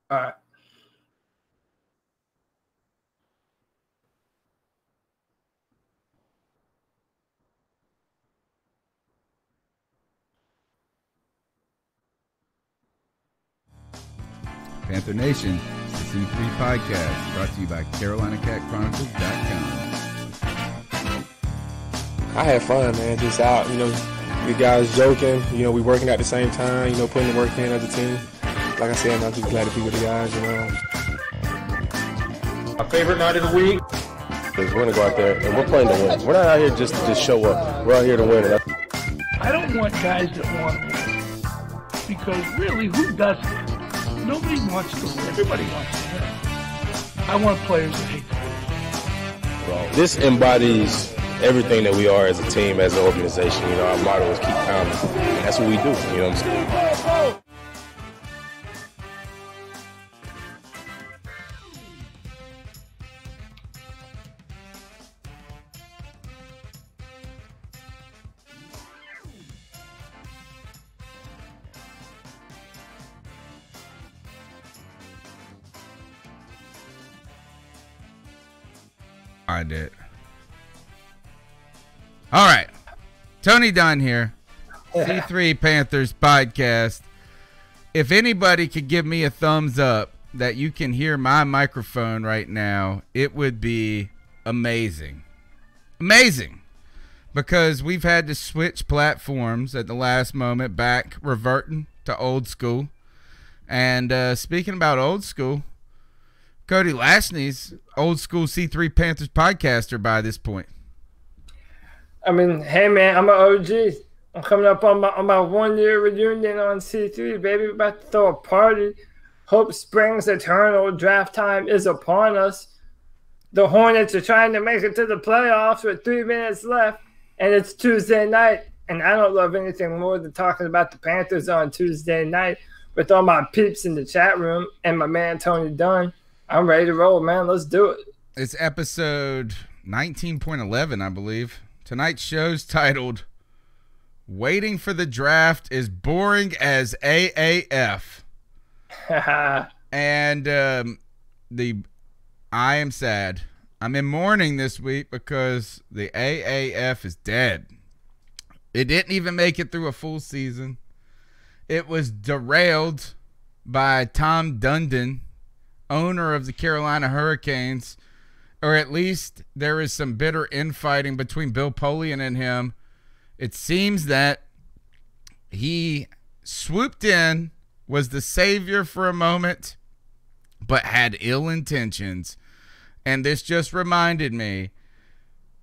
All right. Panther Nation, the C3 podcast, brought to you by CarolinaCatChronicles.com. I had fun, man. Just out, you guys joking. We working at the same time. Putting the work in as a team. Like I said, I'm just glad to be with the guys. My favorite night of the week. We're gonna go out there and we're playing to win. We're not out here just to show up. We're out here to win. I don't want guys that want to win, because really, who doesn't? Nobody wants to win. Everybody wants to win. I want players that hate to win. Well, this embodies everything that we are as a team, as an organization. Our motto is keep pounding. That's what we do. You know what I'm saying? I did. All right. Tony Dunn here. C3 Panthers podcast. If anybody could give me a thumbs up that you can hear my microphone right now, it would be amazing. Amazing. Because we've had to switch platforms at the last moment, back reverting to old school. And speaking about old school, Cody Lashney's old school C3 Panthers podcaster by this point. I mean, hey man, I'm an OG. I'm coming up on my 1 year reunion on C3, baby. We're about to throw a party. Hope springs eternal. Draft time is upon us. The Hornets are trying to make it to the playoffs with 3 minutes left, and it's Tuesday night. And I don't love anything more than talking about the Panthers on Tuesday night with all my peeps in the chat room and my man Tony Dunn. I'm ready to roll, man. Let's do it. It's episode 19.11, I believe. Tonight's show's titled Waiting for the Draft is Boring as AAF. And I am sad. I'm in mourning this week because the AAF is dead. It didn't even make it through a full season. It was derailed by Tom Dundon, owner of the Carolina Hurricanes, or at least there is some bitter infighting between Bill Polian and him. It seems that he swooped in, was the savior for a moment, but had ill intentions. And this just reminded me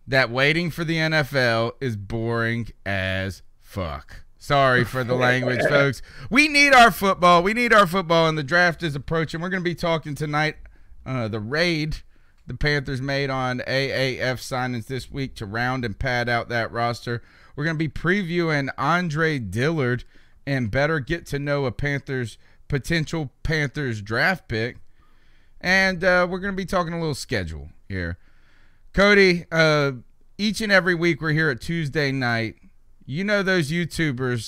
that waiting for the NFL is boring as fuck. Sorry for the language, folks. We need our football. We need our football, and the draft is approaching. We're going to be talking tonight the raid the Panthers made on AAF signings this week to round and pad out that roster. We're going to be previewing Andre Dillard and better get to know a potential Panthers draft pick. And we're going to be talking a little schedule here. Cody, each and every week we're here at Tuesday night. You know those YouTubers,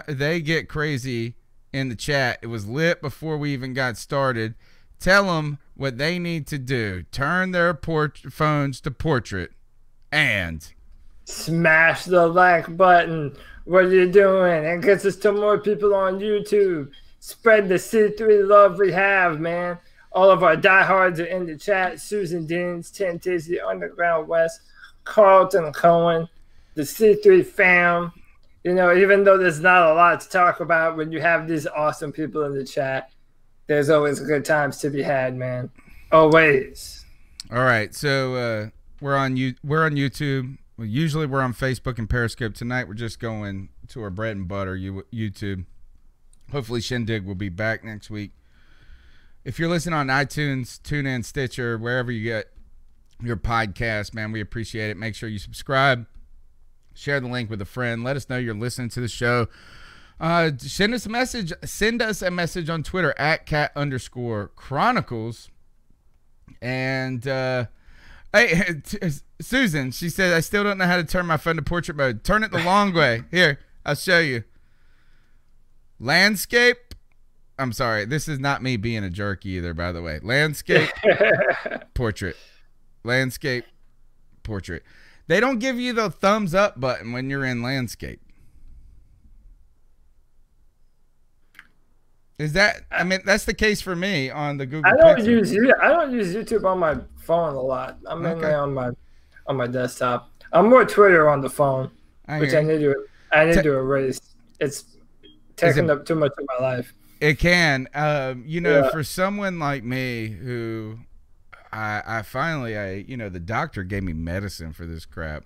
they get crazy in the chat. It was lit before we even got started. Tell them what they need to do. Turn their phones to portrait and smash the like button. What are you doing? It gets us to more people on YouTube. Spread the C3 love we have, man. All of our diehards are in the chat. Susan Deans, 10 Tizzy, Underground West, Carlton Cohen, the C3 fam. Even though there's not a lot to talk about, when you have these awesome people in the chat, there's always good times to be had, man. Always. All right, so we're on YouTube. Well, usually we're on Facebook and Periscope. Tonight we're just going to our bread and butter, YouTube. Hopefully Shindig will be back next week. If you're listening on iTunes, TuneIn, Stitcher, wherever you get your podcast, man, we appreciate it. Make sure you subscribe. Share the link with a friend. Let us know you're listening to the show. Send us a message. Send us a message on Twitter at @cat_chronicles. And hey, Susan, she said, I still don't know how to turn my phone to portrait mode. Turn it the long way. Here, I'll show you. Landscape, I'm sorry. This is not me being a jerk either, by the way. Landscape, portrait. Landscape, portrait. They don't give you the thumbs up button when you're in landscape. Is that? I mean, that's the case for me on the Google. I don't use YouTube on my phone a lot. I'm mainly on my desktop. I'm more Twitter on the phone, which I need to erase. It's taking up too much of my life. It can, for someone like me who, I finally, the doctor gave me medicine for this crap.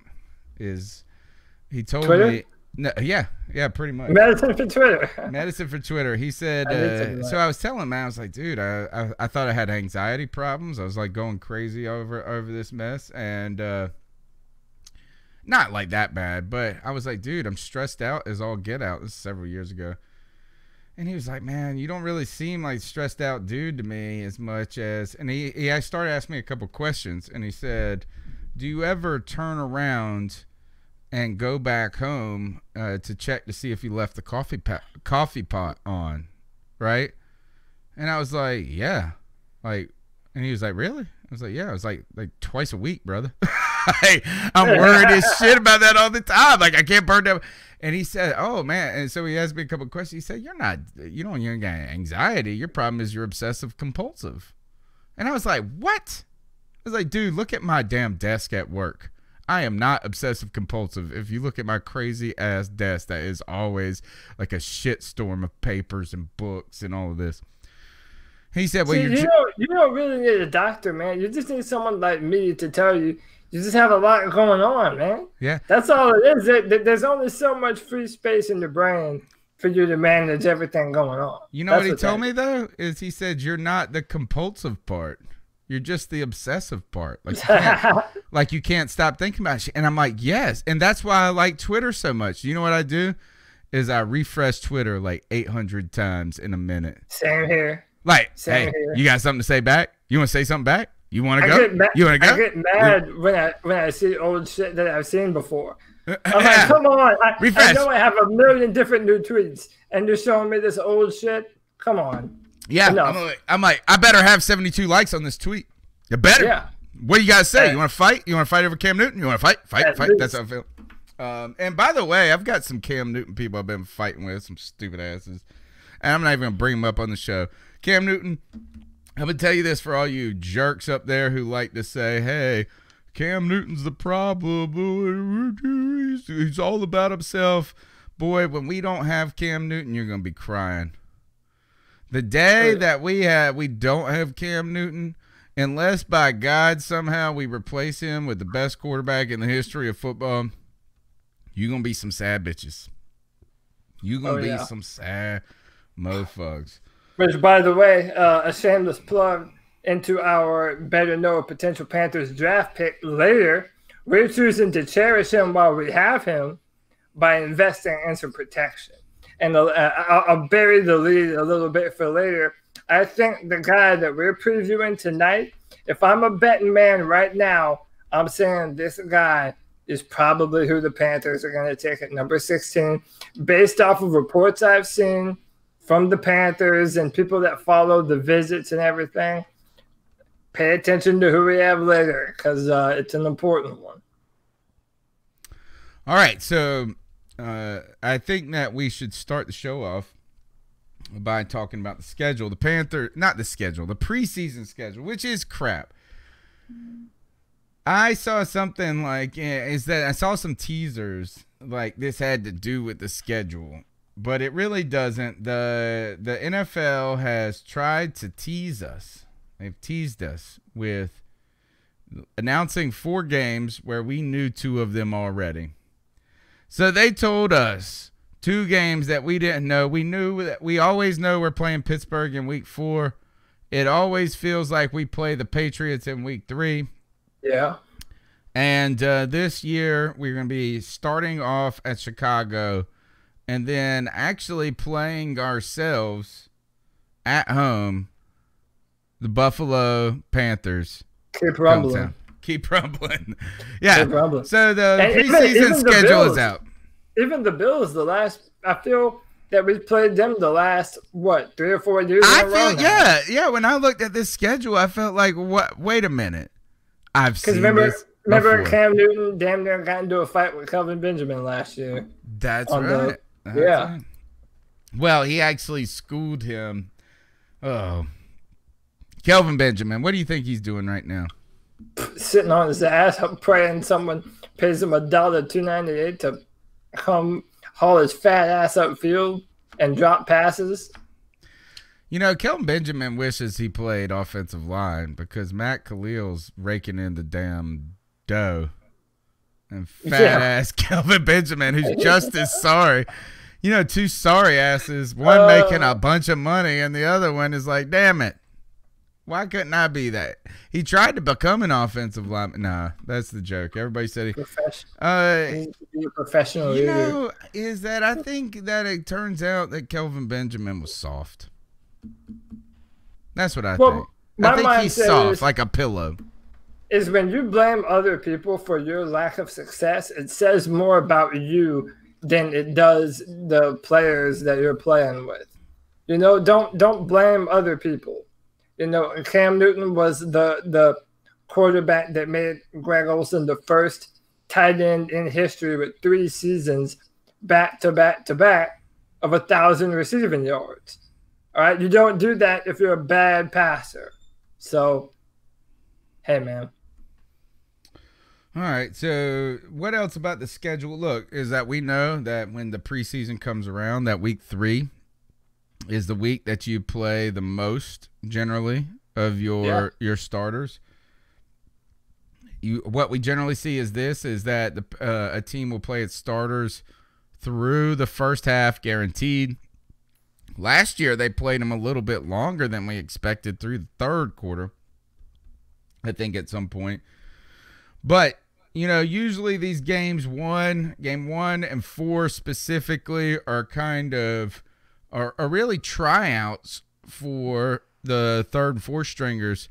He told me. No, yeah, pretty much. Medicine for Twitter. Medicine for Twitter. He said, so I was telling him, I was like, dude, I thought I had anxiety problems. I was like going crazy over this mess. And not like that bad, but I was like, dude, I'm stressed out as all get out. This is several years ago. And he was like, man, you don't really seem like stressed out dude to me as much as, and he started asking me a couple questions. And he said, do you ever turn around and go back home to check to see if you left the coffee pot on, right? And I was like, yeah. And he was like, really? I was like, yeah. I was like twice a week, brother. I'm worried as shit about that all the time. Like, I can't burn down. And he said, oh, man. And so he asked me a couple of questions. He said, you don't got anxiety. Your problem is you're obsessive compulsive. And I was like, what? I was like, dude, look at my damn desk at work. I am not obsessive compulsive. If you look at my crazy ass desk, that is always like a shit storm of papers and books and all of this. He said, well, you don't really need a doctor, man. You just need someone like me to tell you. You just have a lot going on, man. Yeah. That's all it is. There's only so much free space in the brain for you to manage everything going on. You know what he told me, though? Is he said, you're not the compulsive part. You're just the obsessive part. Like you can't stop thinking about shit. And I'm like, yes. And that's why I like Twitter so much. You know what I do? Is I refresh Twitter like 800 times in a minute. Same here. Like, hey, you got something to say back? You want to say something back? You want to go? You want to go? I get mad when I see old shit that I've seen before. I'm like, come on. I know I have a million different new tweets, and you're showing me this old shit? Come on. Yeah, I'm like, I better have 72 likes on this tweet. You better. Yeah. What do you guys say? You want to fight? You want to fight over Cam Newton? You want to fight? Fight. That's how I feel. And by the way, I've got some Cam Newton people I've been fighting with, some stupid asses. And I'm not even going to bring them up on the show. Cam Newton, I'm going to tell you this for all you jerks up there who like to say, hey, Cam Newton's the problem. He's all about himself. Boy, when we don't have Cam Newton, you're going to be crying. The day that we don't have Cam Newton, unless by God somehow we replace him with the best quarterback in the history of football, you're going to be some sad bitches. You're going to be some sad mofos. Which, by the way, a shameless plug into our better know a potential Panthers draft pick later. We're choosing to cherish him while we have him by investing in some protection. And I'll bury the lead a little bit for later. I think the guy that we're previewing tonight, if I'm a betting man right now, I'm saying this guy is probably who the Panthers are going to take at number 16. Based off of reports I've seen from the Panthers and people that follow the visits and everything, pay attention to who we have later because it's an important one. All right, so I think that we should start the show off by talking about the schedule. The preseason schedule, which is crap. I saw something like, I saw some teasers like this had to do with the schedule, but it really doesn't. The NFL has tried to tease us. They've teased us with announcing 4 games where we knew 2 of them already. So they told us 2 games that we didn't know. We knew that we always know we're playing Pittsburgh in week 4. It always feels like we play the Patriots in week 3. Yeah. And this year we're going to be starting off at Chicago and then actually playing ourselves at home, the Buffalo Panthers. Keep rumbling. Keep rumbling. Yeah. Keep rumbling. So the preseason schedule is out. Even the Bills, I feel that we played them the last, 3 or 4 years in a row now. Yeah. When I looked at this schedule, I felt like, what? Wait a minute. I've seen this Remember before. Cam Newton damn near got into a fight with Kelvin Benjamin last year. That's right. That's yeah. right. Well, he actually schooled him. Oh. Kelvin Benjamin, what do you think he's doing right now? Sitting on his ass, praying someone pays him $1.298 to come haul his fat ass upfield and drop passes. You know, Kelvin Benjamin wishes he played offensive line because Matt Khalil's raking in the damn dough. And fat-ass Kelvin Benjamin, who's just as sorry. You know, two sorry asses, one making a bunch of money and the other one is like, damn it. Why couldn't I be that? He tried to become an offensive lineman. Nah, that's the joke. Everybody said he needs to be a professional you leader. know, is that I think that it turns out that Kelvin Benjamin was soft. That's what I think. I think he's soft, like a pillow. Is when you blame other people for your lack of success, it says more about you than it does the players that you're playing with. You know, don't blame other people. You know, Cam Newton was the quarterback that made Greg Olsen the first tight end in history with 3 seasons back to back to back of 1,000 receiving yards. All right, you don't do that if you're a bad passer. So, hey, man. All right, so what else about the schedule? Look, is that we know that when the preseason comes around, that week 3 is the week that you play the most generally of your starters. What we generally see is that a team will play its starters through the first half guaranteed. Last year, they played them a little bit longer than we expected through the third quarter, I think, at some point. But, you know, usually these game 1 and 4 specifically are kind of are really tryouts for the third and fourth stringers.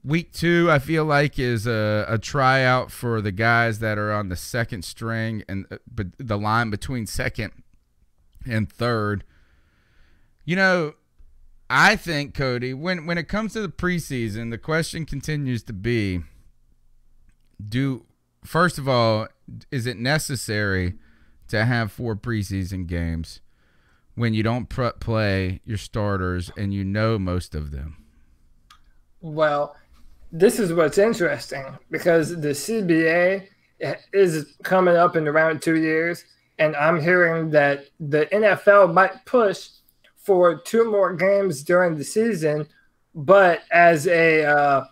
Week 2, I feel like, is a tryout for the guys that are on the second string and the line between second and third. You know, I think, Cody, when it comes to the preseason, the question continues to be, first of all, is it necessary to have 4 preseason games when you don't play your starters and you know most of them? Well, this is what's interesting because the CBA is coming up in around 2 years, and I'm hearing that the NFL might push for 2 more games during the season, but as an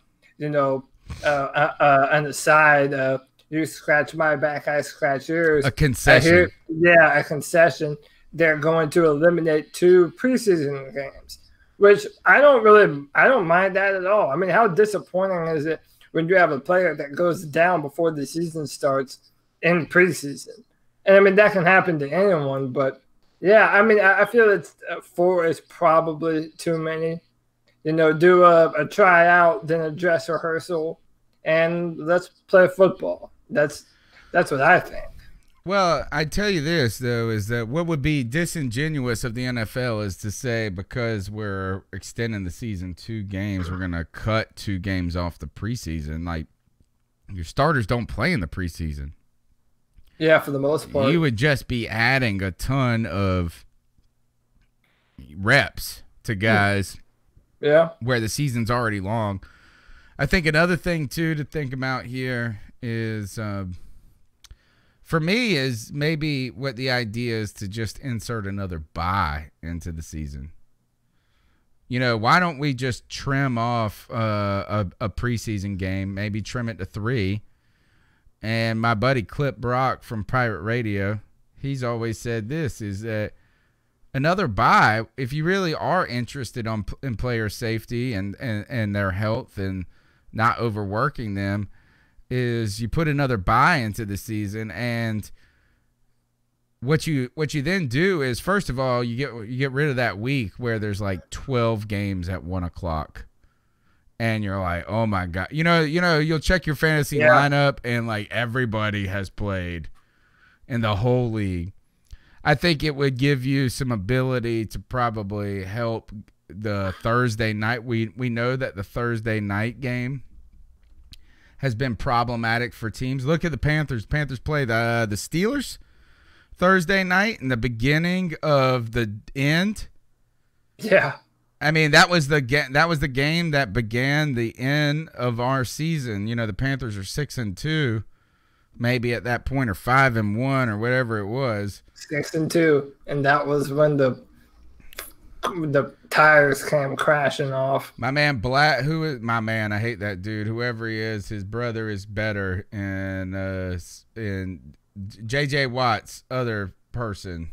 aside, you scratch my back, I scratch yours. A concession. A concession. They're going to eliminate 2 preseason games, which I don't mind that at all. I mean, how disappointing is it when you have a player that goes down before the season starts in preseason? And I mean, that can happen to anyone, but yeah, I mean, I feel it's 4 is probably too many. You know, do a tryout, then a dress rehearsal, and let's play football. That's what I think. Well, I tell you this, though, is that what would be disingenuous of the NFL is to say because we're extending the season 2 games, we're going to cut 2 games off the preseason. Like, your starters don't play in the preseason. Yeah, for the most part. You would just be adding a ton of reps to guys where the season's already long. I think another thing, too, to think about here is for me is maybe what the idea is to just insert another bye into the season. You know, why don't we just trim off a preseason game, maybe trim it to 3? And my buddy Clip Brock from Pirate Radio, he's always said this, is that another bye, if you really are interested in player safety and their health and not overworking them, is you put another bye into the season, and what you then do is, first of all, you get rid of that week where there's like 12 games at 1 o'clock, and you're like, oh my god, you know, you'll check your fantasy lineup, and like everybody has played in the whole league. I think it would give you some ability to probably help the Thursday night. We know that the Thursday night game has been problematic for teams. Look at the Panthers. Panthers play the Steelers Thursday night in the beginning of the end. Yeah. I mean, that was the game that began the end of our season. You know, the Panthers are 6-2, maybe at that point, or 5-1, or whatever it was. 6-2, and that was when the tires came crashing off. My man Black, who is my man? I hate that dude. Whoever he is, his brother is better, and JJ Watt's other person.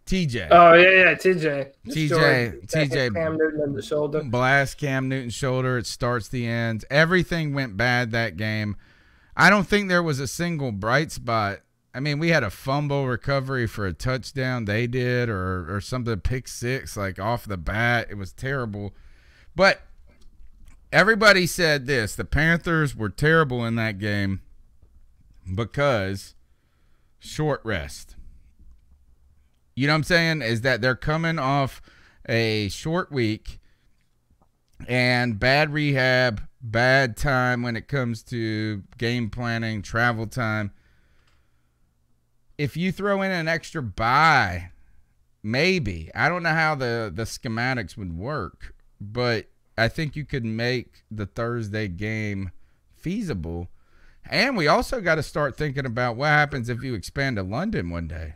TJ. Oh, yeah, TJ. TJ. Cam Newton in the shoulder. Blast Cam Newton's shoulder. It starts the end. Everything went bad that game. I don't think there was a single bright spot. I mean, we had a fumble recovery for a touchdown. They did, or something, pick six, like off the bat. It was terrible. But everybody said this. The Panthers were terrible in that game because short rest. You know what I'm saying? Is that they're coming off a short week and bad rehab, bad time when it comes to game planning, travel time. If you throw in an extra bye, maybe. I don't know how the schematics would work, but I think you could make the Thursday game feasible. And we also got to start thinking about what happens if you expand to London one day.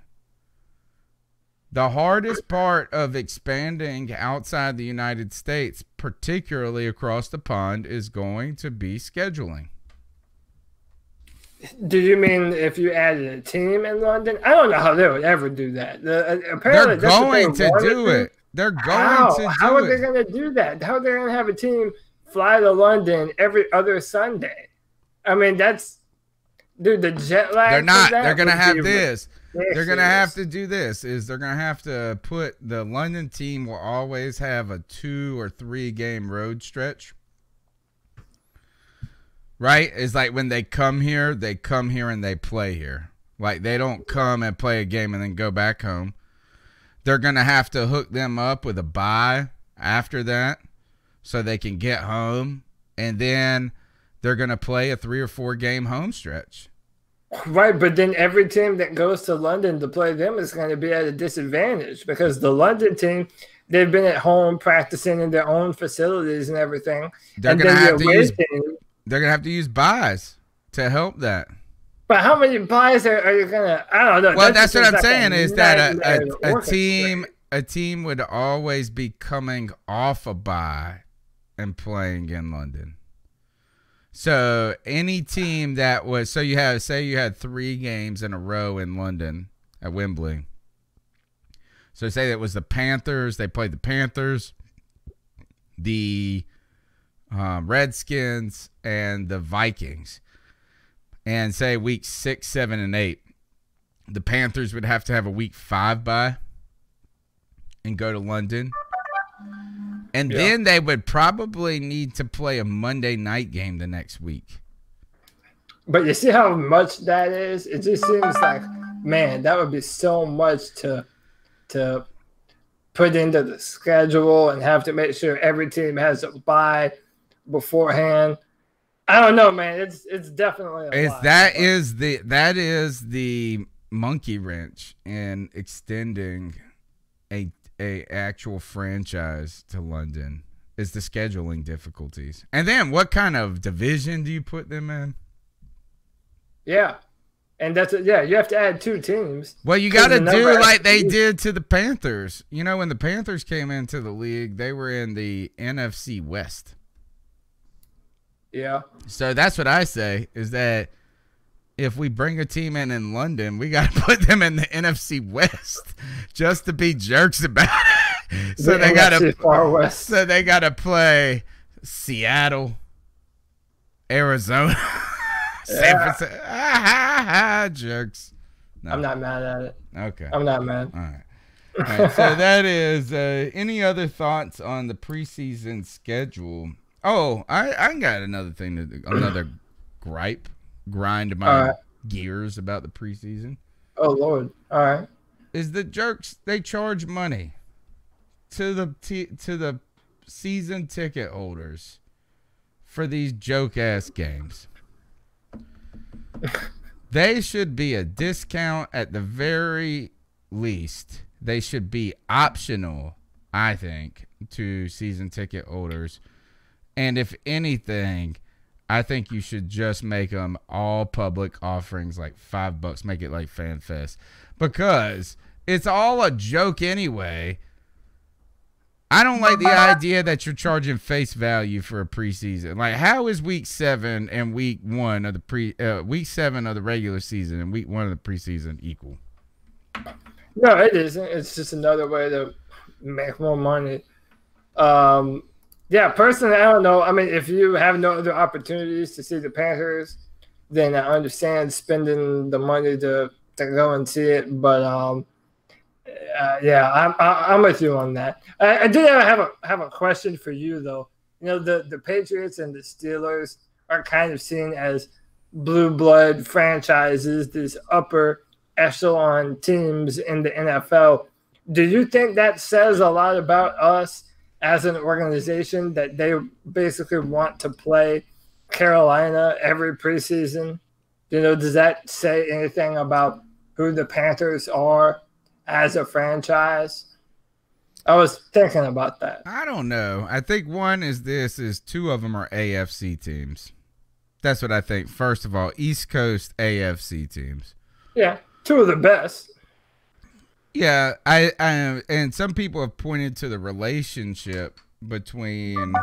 The hardest part of expanding outside the United States, particularly across the pond, is going to be scheduling. Do you mean if you added a team in London? I don't know how they would ever do that. Apparently, they're going to do it. They're going to do it. How are they going to do that? How are they going to have a team fly to London every other Sunday? I mean, that's... Dude, the jet lag... They're not. They're going to have this. They're going to have to do this. They're going to have to put... The London team will always have a 2 or 3 game road stretch. Right? It's like when they come here and they play here. Like, they don't come and play a game and then go back home. They're going to have to hook them up with a bye after that so they can get home. And then they're going to play a 3 or 4 game home stretch. Right, but then every team that goes to London to play them is going to be at a disadvantage because the London team, they've been at home practicing in their own facilities and everything. They're going to have to use buys to help that. But how many buys are you going to – I don't know. Well, that's what I'm saying is that a team would always be coming off a bye and playing in London. So any team that was – so you had – say you had 3 games in a row in London at Wembley. So say that was the Panthers. They played the Panthers, the Redskins, and the Vikings. And say week 6, 7, and 8, the Panthers would have to have a week 5 bye and go to London. And then they would probably need to play a Monday night game the next week. But you see how much that is? It just seems like, man, that would be so much to put into the schedule and have to make sure every team has a bye beforehand. I don't know, man. It's definitely a lot. That is the monkey wrench in extending a actual franchise to London is the scheduling difficulties. And then what kind of division do you put them in? Yeah. And you have to add 2 teams. Well, you got to do like they did to the Panthers. You know, when the Panthers came into the league, they were in the NFC West. Yeah. So that's what I say is that if we bring a team in London, we got to put them in the NFC West just to be jerks about it. So they got to far west. So they got to play Seattle, Arizona, San Francisco. Jerks. No. I'm not mad at it. Okay. I'm not mad. All right. So that is any other thoughts on the preseason schedule? Oh, I got another thing, another grind my gears about the preseason. Oh, Lord. All right. is the jerks, they charge money to the season ticket holders for these joke ass games. They should be a discount at the very least. They should be optional, I think, to season ticket holders. And if anything, I think you should just make them all public offerings, like $5. Make it like FanFest, because it's all a joke anyway. I don't like the idea that you're charging face value for a preseason. Like, how is week 7 and week 1 of the week 7 of the regular season and week 1 of the preseason equal? No, it isn't. It's just another way to make more money. Yeah, personally, I don't know. I mean, if you have no other opportunities to see the Panthers, then I understand spending the money to go and see it. But yeah, I'm with you on that. I did have a question for you though. You know, the Patriots and the Steelers are kind of seen as blue blood franchises, these upper echelon teams in the NFL. Do you think that says a lot about us as an organization, that they basically want to play Carolina every preseason? You know, does that say anything about who the Panthers are as a franchise? I was thinking about that. I don't know. I think one is two of them are AFC teams. That's what I think. First of all, East Coast AFC teams. Yeah, two of the best. Yeah, I and some people have pointed to the relationship between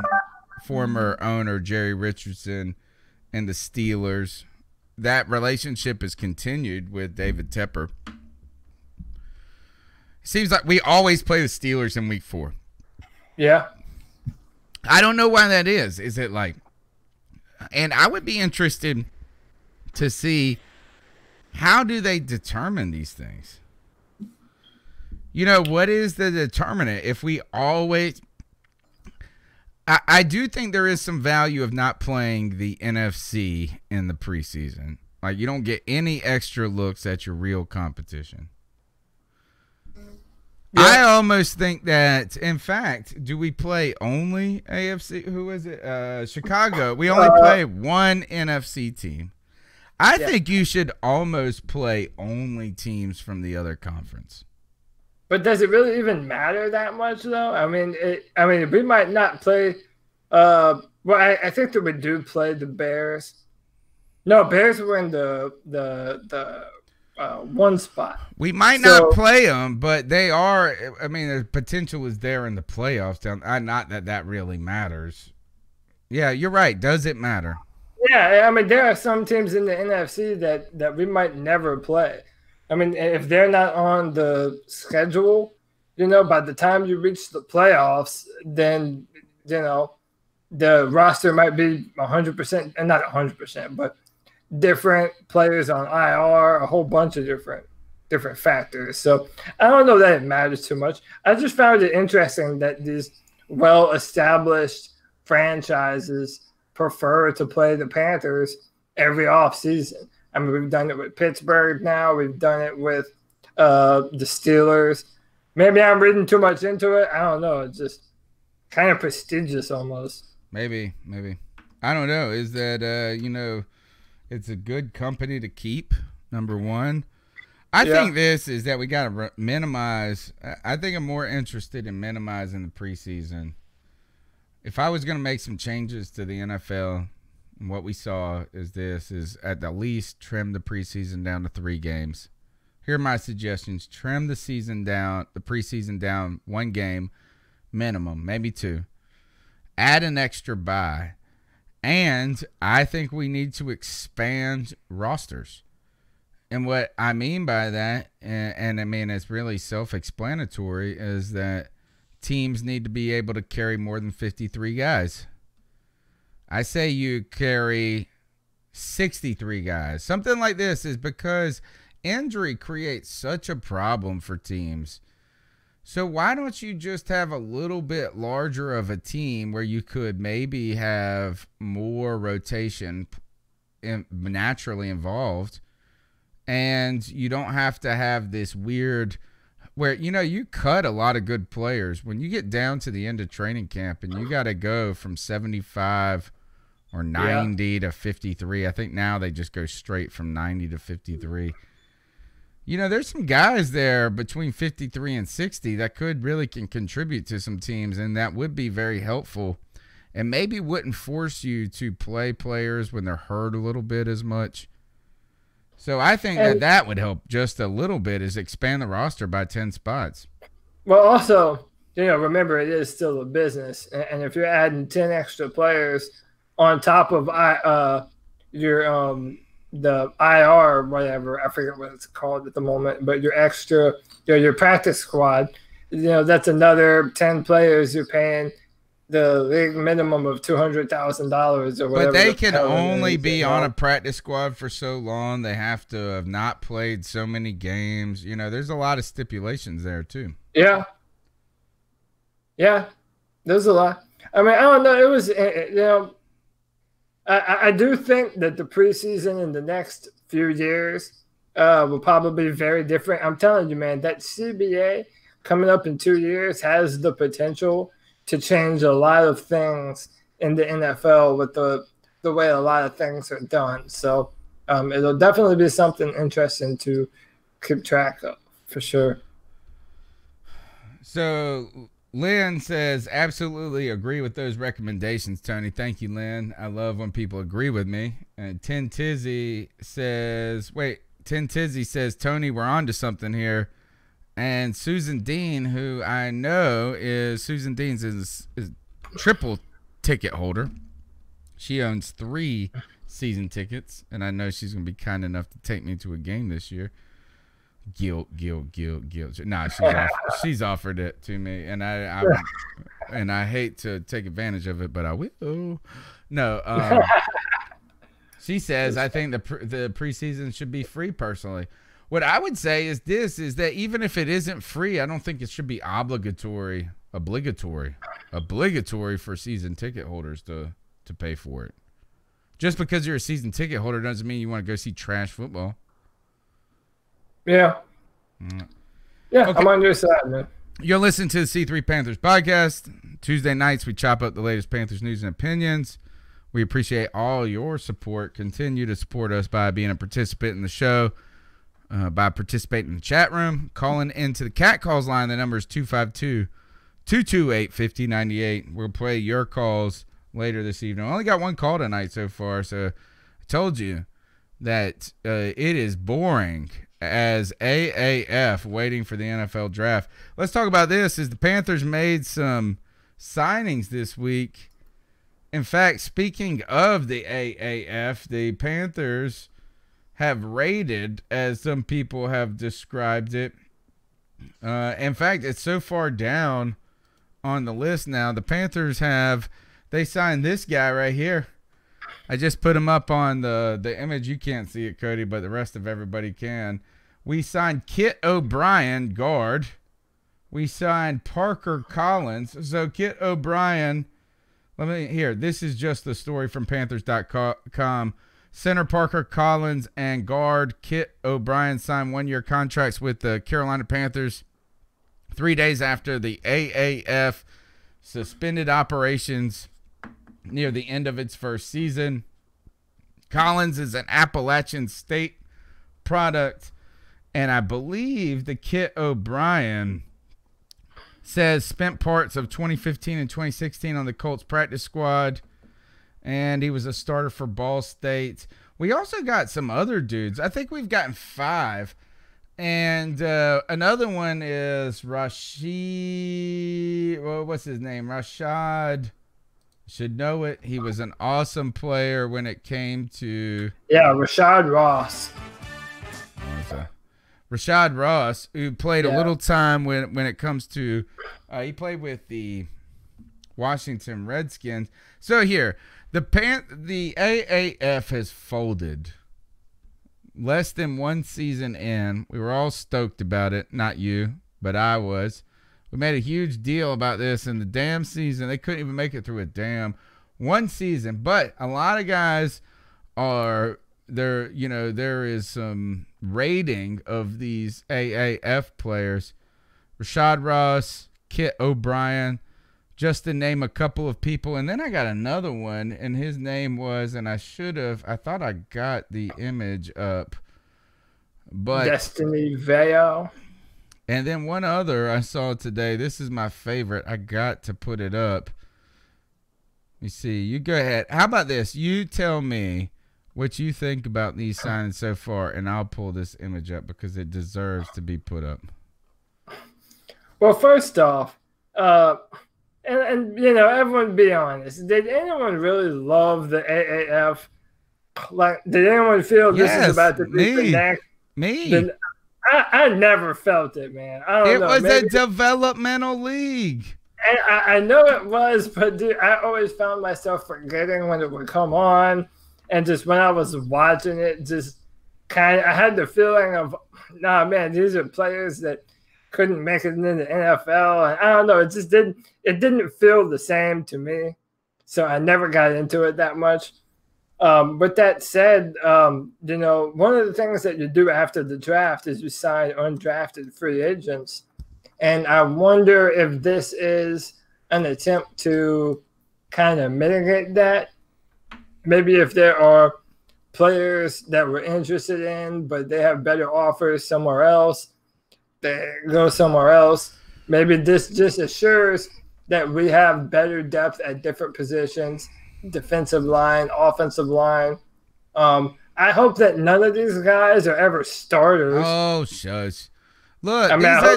former owner Jerry Richardson and the Steelers. That relationship is continued with David Tepper. Seems like we always play the Steelers in week 4. Yeah. I don't know why that is. Is it like, and I would be interested to see, how do they determine these things? You know, what is the determinant? If we always, I do think there is some value of not playing the NFC in the preseason. Like, you don't get any extra looks at your real competition. Yeah. I almost think that, in fact, do we play only AFC? Who is it? Chicago. We only play one NFC team. I think you should almost play only teams from the other conference. But does it really even matter that much, though? I mean, we might not play. Well, I think that we do play the Bears. No, Bears were in the one spot. We might not play them, but they are. I mean, the potential is there in the playoffs. Not that really matters. Yeah, you're right. Does it matter? Yeah, I mean, there are some teams in the NFC that we might never play. I mean, if they're not on the schedule, you know, by the time you reach the playoffs, then, you know, the roster might be 100%, and not 100%, but different players on IR, a whole bunch of different factors. So I don't know that it matters too much. I just found it interesting that these well-established franchises prefer to play the Panthers every offseason. I mean, we've done it with Pittsburgh now. We've done it with the Steelers. Maybe I'm reading too much into it. I don't know. It's just kind of prestigious almost. Maybe. I don't know. Is that, you know, it's a good company to keep, number one. I think this is that we got to minimize. I think I'm more interested in minimizing the preseason. If I was going to make some changes to the NFL, what we saw is at the least trim the preseason down to 3 games. Here are my suggestions. Trim the preseason down 1 game minimum, maybe 2. Add an extra bye. And I think we need to expand rosters. And what I mean by that, and I mean it's really self-explanatory, is that teams need to be able to carry more than 53 guys. I say you carry 63 guys. Something like this is because injury creates such a problem for teams. So why don't you just have a little bit larger of a team where you could maybe have more rotation naturally involved, and you don't have to have this weird where, you cut a lot of good players. When you get down to the end of training camp and you got to go from 75 or 90 to 53. I think now they just go straight from 90 to 53. There's some guys there between 53 and 60 that could really can contribute to some teams, and that would be very helpful and maybe wouldn't force you to play players when they're hurt a little bit as much. So I think that would help just a little bit, is expand the roster by 10 spots. Well, also, remember, it is still a business. And if you're adding 10 extra players on top of the IR, whatever, I forget what it's called at the moment, but your extra, your practice squad, that's another 10 players you're paying the league minimum of $200,000 or whatever. But they can only be on a practice squad for so long. They have to have not played so many games. There's a lot of stipulations there too. Yeah. Yeah, there's a lot. I mean, I don't know. It was, I do think that the preseason in the next few years will probably be very different. I'm telling you, man, that CBA coming up in 2 years has the potential to change a lot of things in the NFL with the way a lot of things are done. So it'll definitely be something interesting to keep track of, for sure. So Lynn says, absolutely agree with those recommendations, Tony. Thank you, Lynn. I love when people agree with me. And Tin Tizzy says, Tony, we're on to something here. And Susan Dean, who I know is Susan Dean's is triple ticket holder. She owns 3 season tickets, and I know she's going to be kind enough to take me to a game this year. Guilt. Nah, she's offered it to me, and I hate to take advantage of it, but I will. No, she says I think the preseason should be free. Personally, what I would say is that even if it isn't free, I don't think it should be obligatory for season ticket holders to pay for it. Just because you're a season ticket holder doesn't mean you want to go see trash football. Yeah. Yeah, okay. I'm on your side, man. You're listening to the C3 Panthers podcast. Tuesday nights, we chop up the latest Panthers news and opinions. We appreciate all your support. Continue to support us by being a participant in the show, by participating in the chat room, calling into the Cat Calls line. The number is 252-228-5098. We'll play your calls later this evening. I only got one call tonight so far, so I told you that it is boring as AAF waiting for the NFL draft. Let's talk about this. As the Panthers made some signings this week. In fact, speaking of the AAF, the Panthers have raided, as some people have described it. In fact, it's so far down on the list now. The Panthers they signed this guy right here. I just put him up on the image. You can't see it, Cody, but the rest of everybody can. We signed Kit O'Brien, guard. We signed Parker Collins. So Kit O'Brien, this is just the story from Panthers.com. Center Parker Collins and guard Kit O'Brien signed 1-year contracts with the Carolina Panthers 3 days after the AAF suspended operations near the end of its first season. Collins is an Appalachian State product, and I believe the Kit O'Brien says spent parts of 2015 and 2016 on the Colts practice squad, and he was a starter for Ball State. We also got some other dudes. I think we've gotten 5. And another one is what's his name? Rashad. Should know it. He was an awesome player when it came to... Yeah, Rashad Ross. Rashad Ross, who played a little time when it comes to... he played with the Washington Redskins. So here, the AAF has folded. Less than 1 season in. We were all stoked about it. Not you, but I was. We made a huge deal about this in the damn season. They couldn't even make it through a damn 1 season. But a lot of guys are there. There is some rating of these AAF players. Rashad Ross, Kit O'Brien, just to name a couple of people. And then I got another one, and his name was, and I thought I got the image up. But Destiny Veo. And then one other I saw today. This is my favorite. I got to put it up. Let me see. You go ahead. How about this? You tell me what you think about these signings so far, and I'll pull this image up because it deserves to be put up. Well, first off, and you know, everyone be honest. Did anyone really love the AAF? Like, did anyone feel this is about to be the next? Me. I never felt it, man. I don't know. It was a developmental league. And I know it was, but dude, I always found myself forgetting when it would come on. And just when I was watching it, just I had the feeling of, nah, man, these are players that couldn't make it in the NFL. And I don't know, it didn't feel the same to me. So I never got into it that much. But that said, you know, one of the things that you do after the draft is you sign undrafted free agents. And I wonder if this is an attempt to kind of mitigate that. Maybe if there are players that we're interested in, but they have better offers somewhere else, they go somewhere else. Maybe this just assures that we have better depth at different positions. Defensive line, offensive line. I hope that none of these guys are ever starters. Oh, shush. Look,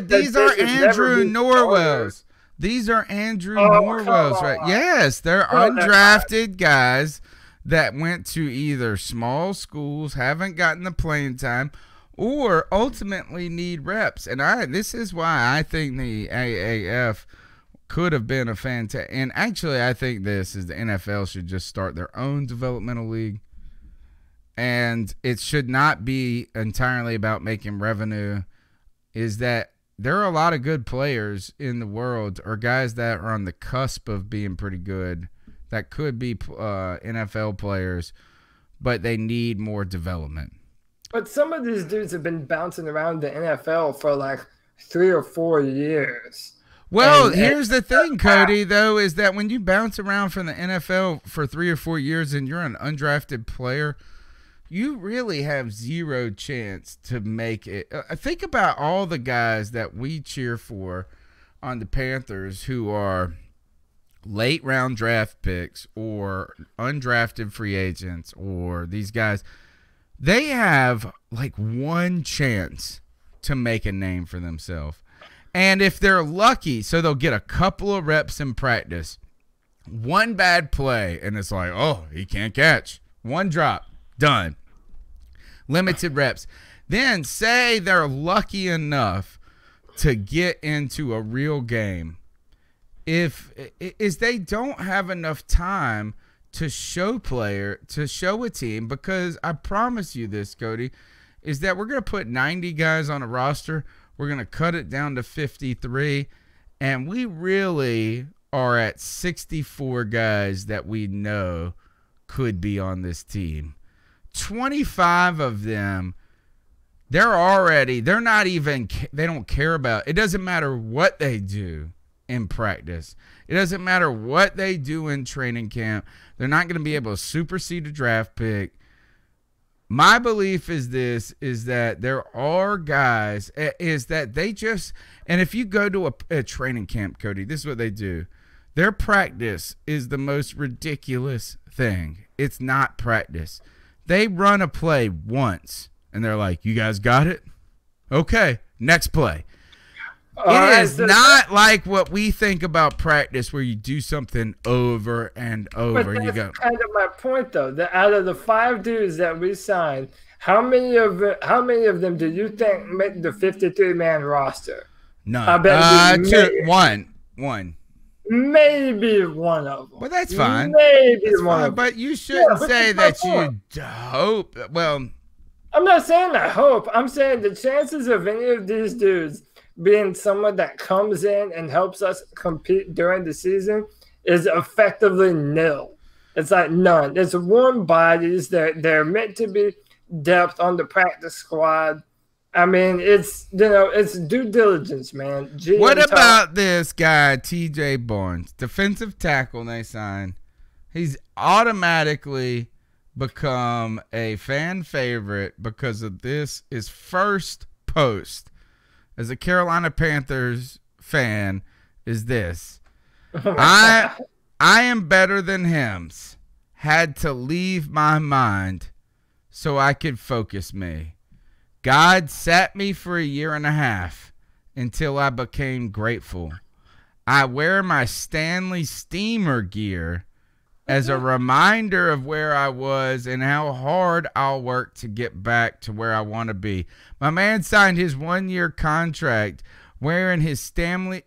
these are Andrew Norwells. These are Andrew Norwells, right? Yes, they're undrafted guys that went to either small schools, haven't gotten the playing time, or ultimately need reps. And this is why I think the AAF could have been a fantastic. And actually, I think the NFL should just start their own developmental league. And it should not be entirely about making revenue. Is that there are a lot of good players in the world, or guys that are on the cusp of being pretty good, that could be NFL players, but they need more development. But some of these dudes have been bouncing around the NFL for like 3 or 4 years. Well, here's the thing, Cody, though, is that when you bounce around from the NFL for 3 or 4 years and you're an undrafted player, you really have zero chance to make it. Think about all the guys that we cheer for on the Panthers who are late round draft picks or undrafted free agents, or these guys. They have like one chance to make a name for themselves. And if they're lucky, so they'll get a couple of reps in practice, one bad play, and it's like, oh, he can't catch. One drop, done. Limited reps. Then say they're lucky enough to get into a real game. If they don't have enough time to show a team, because I promise you this, Cody, is that we're going to put 90 guys on a roster. We're going to cut it down to 53, and we really are at 64 guys that we know could be on this team. 25 of them, they don't care about. It doesn't matter what they do in practice. It doesn't matter what they do in training camp. They're not going to be able to supersede a draft pick. My belief is that there are guys, is that they just, and if you go to a training camp, Cody, this is what they do. Their practice is the most ridiculous thing. It's not practice. They run a play once, and they're like, you guys got it? Okay, next play. It is not like what we think about practice, where you do something over and over. But that's kind of my point, though. That out of the 5 dudes that we signed, how many of them do you think make the 53-man roster? None. I bet one. Maybe one of them. Well, that's fine. Maybe one of them. But you shouldn't say that you hope. Well, I'm not saying I hope. I'm saying the chances of any of these dudes being someone that comes in and helps us compete during the season is effectively nil. It's like none. It's warm bodies. They're meant to be depth on the practice squad. I mean, it's due diligence, man. What about this guy, T.J. Barnes, defensive tackle they signed? He's automatically become a fan favorite because of his first post as a Carolina Panthers fan is this. I am better than hims. Had to leave my mind so I could focus me. God sat me for a year and a half until I became grateful. I wear my Stanley Steamer gear as a reminder of where I was and how hard I'll work to get back to where I want to be. My man signed his 1-year contract wearing his Stanley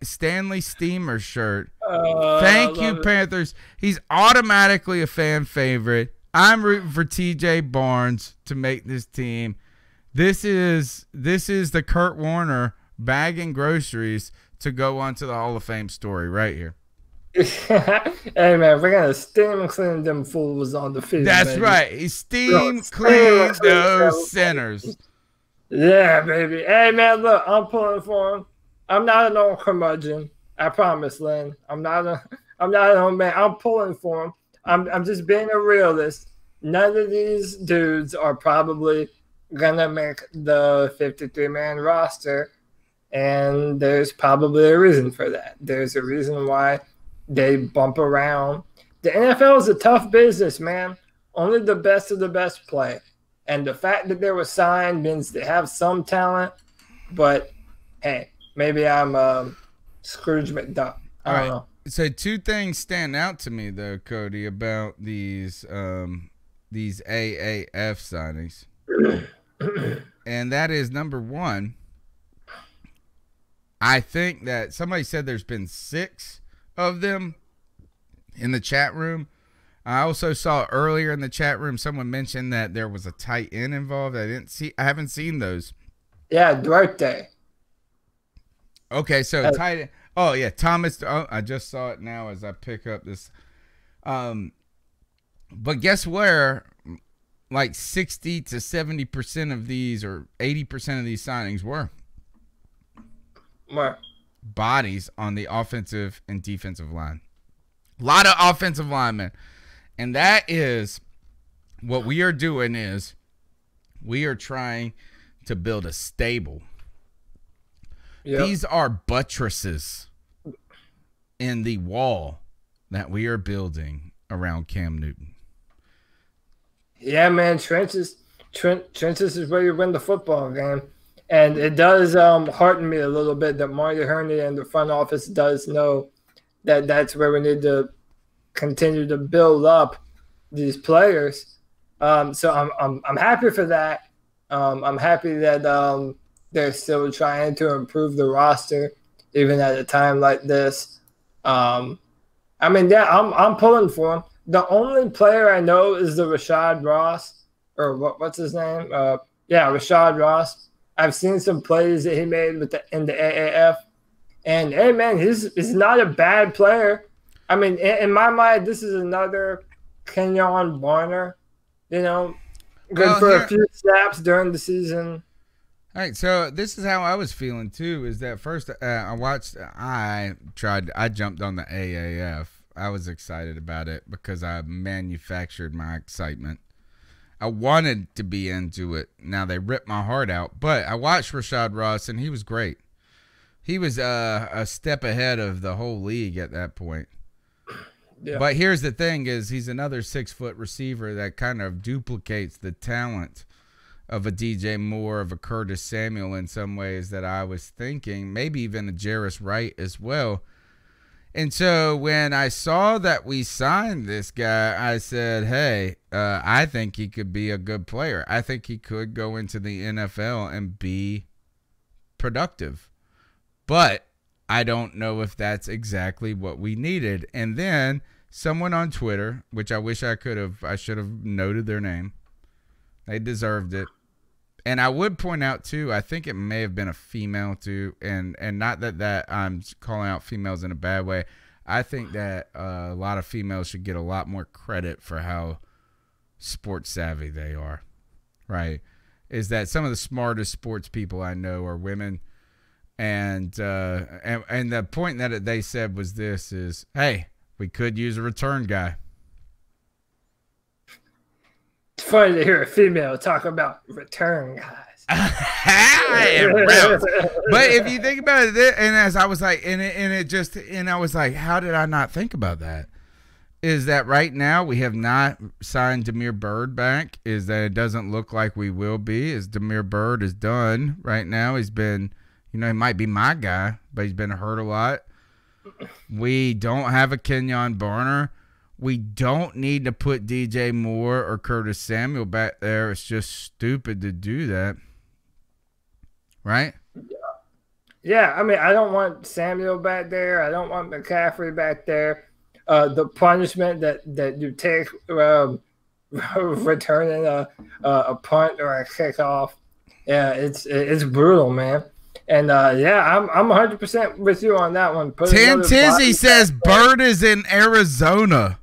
Steamer shirt. Thank you, Panthers. He's automatically a fan favorite. I'm rooting for T.J. Barnes to make this team. This is the Kurt Warner bagging groceries to go onto the Hall of Fame story right here. Hey man, we're gonna steam clean them fools on the field. That's baby. right. He steam clean those sinners. Yeah, baby. Hey man, look, I'm pulling for him. I'm not an old curmudgeon. I promise, Lynn. I'm not an old man. I'm pulling for him. I'm just being a realist. None of these dudes are probably gonna make the 53-man roster, and there's probably a reason for that. There's a reason why they bump around. The NFL is a tough business, man. Only the best of the best play. And the fact that they were signed means they have some talent. But, hey, maybe I'm Scrooge McDuck. I don't know. So 2 things stand out to me, though, Cody, about these AAF signings. And that is, number 1, I think that somebody said there's been 6 of them in the chat room. I also saw earlier in the chat room someone mentioned that there was a tight end involved. I haven't seen those. Yeah, Duarte. Okay, so tight end. Oh yeah, Thomas. Oh, I just saw it now as I pick up this. But guess where? Like 60 to 70% of these, or 80% of these signings were. Where? Bodies on the offensive and defensive line. A lot of offensive linemen. And that is what we are doing is we are trying to build a stable. Yep. These are buttresses in the wall that we are building around Cam Newton. Yeah, man, trenches is where you win the football game. And it does hearten me a little bit that Marty Herney and the front office does know that that's where we need to continue to build up these players. So I'm happy for that. I'm happy that they're still trying to improve the roster even at a time like this. I mean, yeah, I'm pulling for him. The only player I know is the Rashad Ross, or what's his name? Yeah, Rashad Ross. I've seen some plays that he made in the AAF, and hey, man, he's not a bad player. I mean, in my mind, this is another Kenyon Warner. You know, good for a few snaps during the season. All right, so this is how I was feeling too. Is that first I jumped on the AAF. I was excited about it because I manufactured my excitement. I wanted to be into it. Now they ripped my heart out, but I watched Rashad Ross and he was great. He was a step ahead of the whole league at that point. Yeah. But here's the thing: is he's another 6-foot receiver that kind of duplicates the talent of a DJ Moore, of a Curtis Samuel in some ways that I was thinking, maybe even a Jarris Wright as well. And so when I saw that we signed this guy, I said, hey, I think he could be a good player. I think he could go into the NFL and be productive. But I don't know if that's exactly what we needed. And then someone on Twitter, which I wish I should have noted their name. They deserved it. And I would point out, too, I think it may have been a female, too. And not that I'm calling out females in a bad way. I think that a lot of females should get a lot more credit for how sports savvy they are. Right? is that some of the smartest sports people I know are women. And the point that they said was this is, hey, we could use a return guy. It's funny to hear a female talk about return guys. But if you think about it, and as I was like, and I was like, how did I not think about that? Is that right now we have not signed Damiere Byrd back? Is that it doesn't look like we will be? Is Damiere Byrd is done right now? He's been, he might be my guy, but he's been hurt a lot. We don't have a Kenyon Barner. We don't need to put DJ Moore or Curtis Samuel back there. It's just stupid to do that. Right? Yeah, I mean, I don't want Samuel back there. I don't want McCaffrey back there. The punishment that you take returning a punt or a kickoff, yeah, it's brutal, man. And yeah, I'm 100% with you on that one. Tan Tizzy says Bird is in Arizona.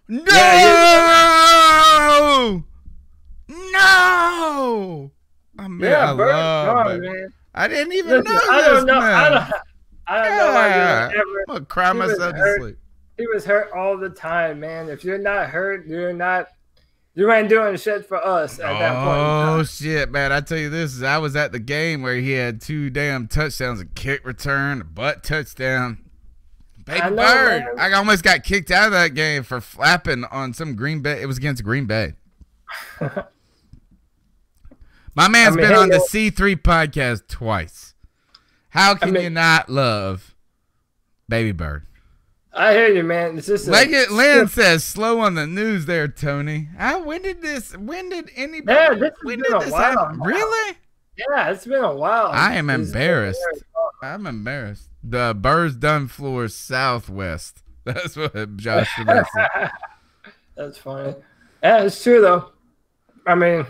No, yeah, no. I mean, yeah, Bird, man. I didn't even know I this, don't know. man. I don't know why I'm gonna cry myself to sleep. He was hurt all the time, man. If you're not hurt, you ain't doing shit for us at that point. Oh shit, man! I tell you this: I was at the game where he had 2 damn touchdowns, a kick return, a butt touchdown. Baby Bird! Man. I almost got kicked out of that game for flapping on some Green Bay. It was against Green Bay. My man's been on the C3 podcast twice. How can you not love Baby Bird? I hear you, man. It's just Lynn says slow on the news there, Tony. When did anybody? Yeah, this a while. Really? Yeah, it's been a while. I am embarrassed. I'm embarrassed. The Birds Done Floor Southwest. That's what Josh said. That's funny. Yeah, it's true though. I mean,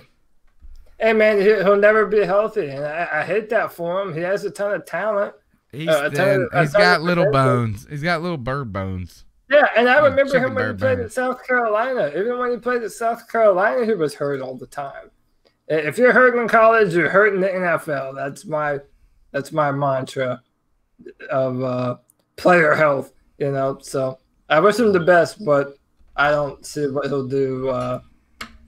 hey man, he'll never be healthy, and I hate that for him. He has a ton of talent. He's got little bones. He's got little bird bones. Yeah, and I remember him when he played at South Carolina. Even when he played at South Carolina, he was hurt all the time. If you're hurt in college, you're hurt in the NFL. That's my mantra of player health. So I wish him the best, but I don't see what he'll do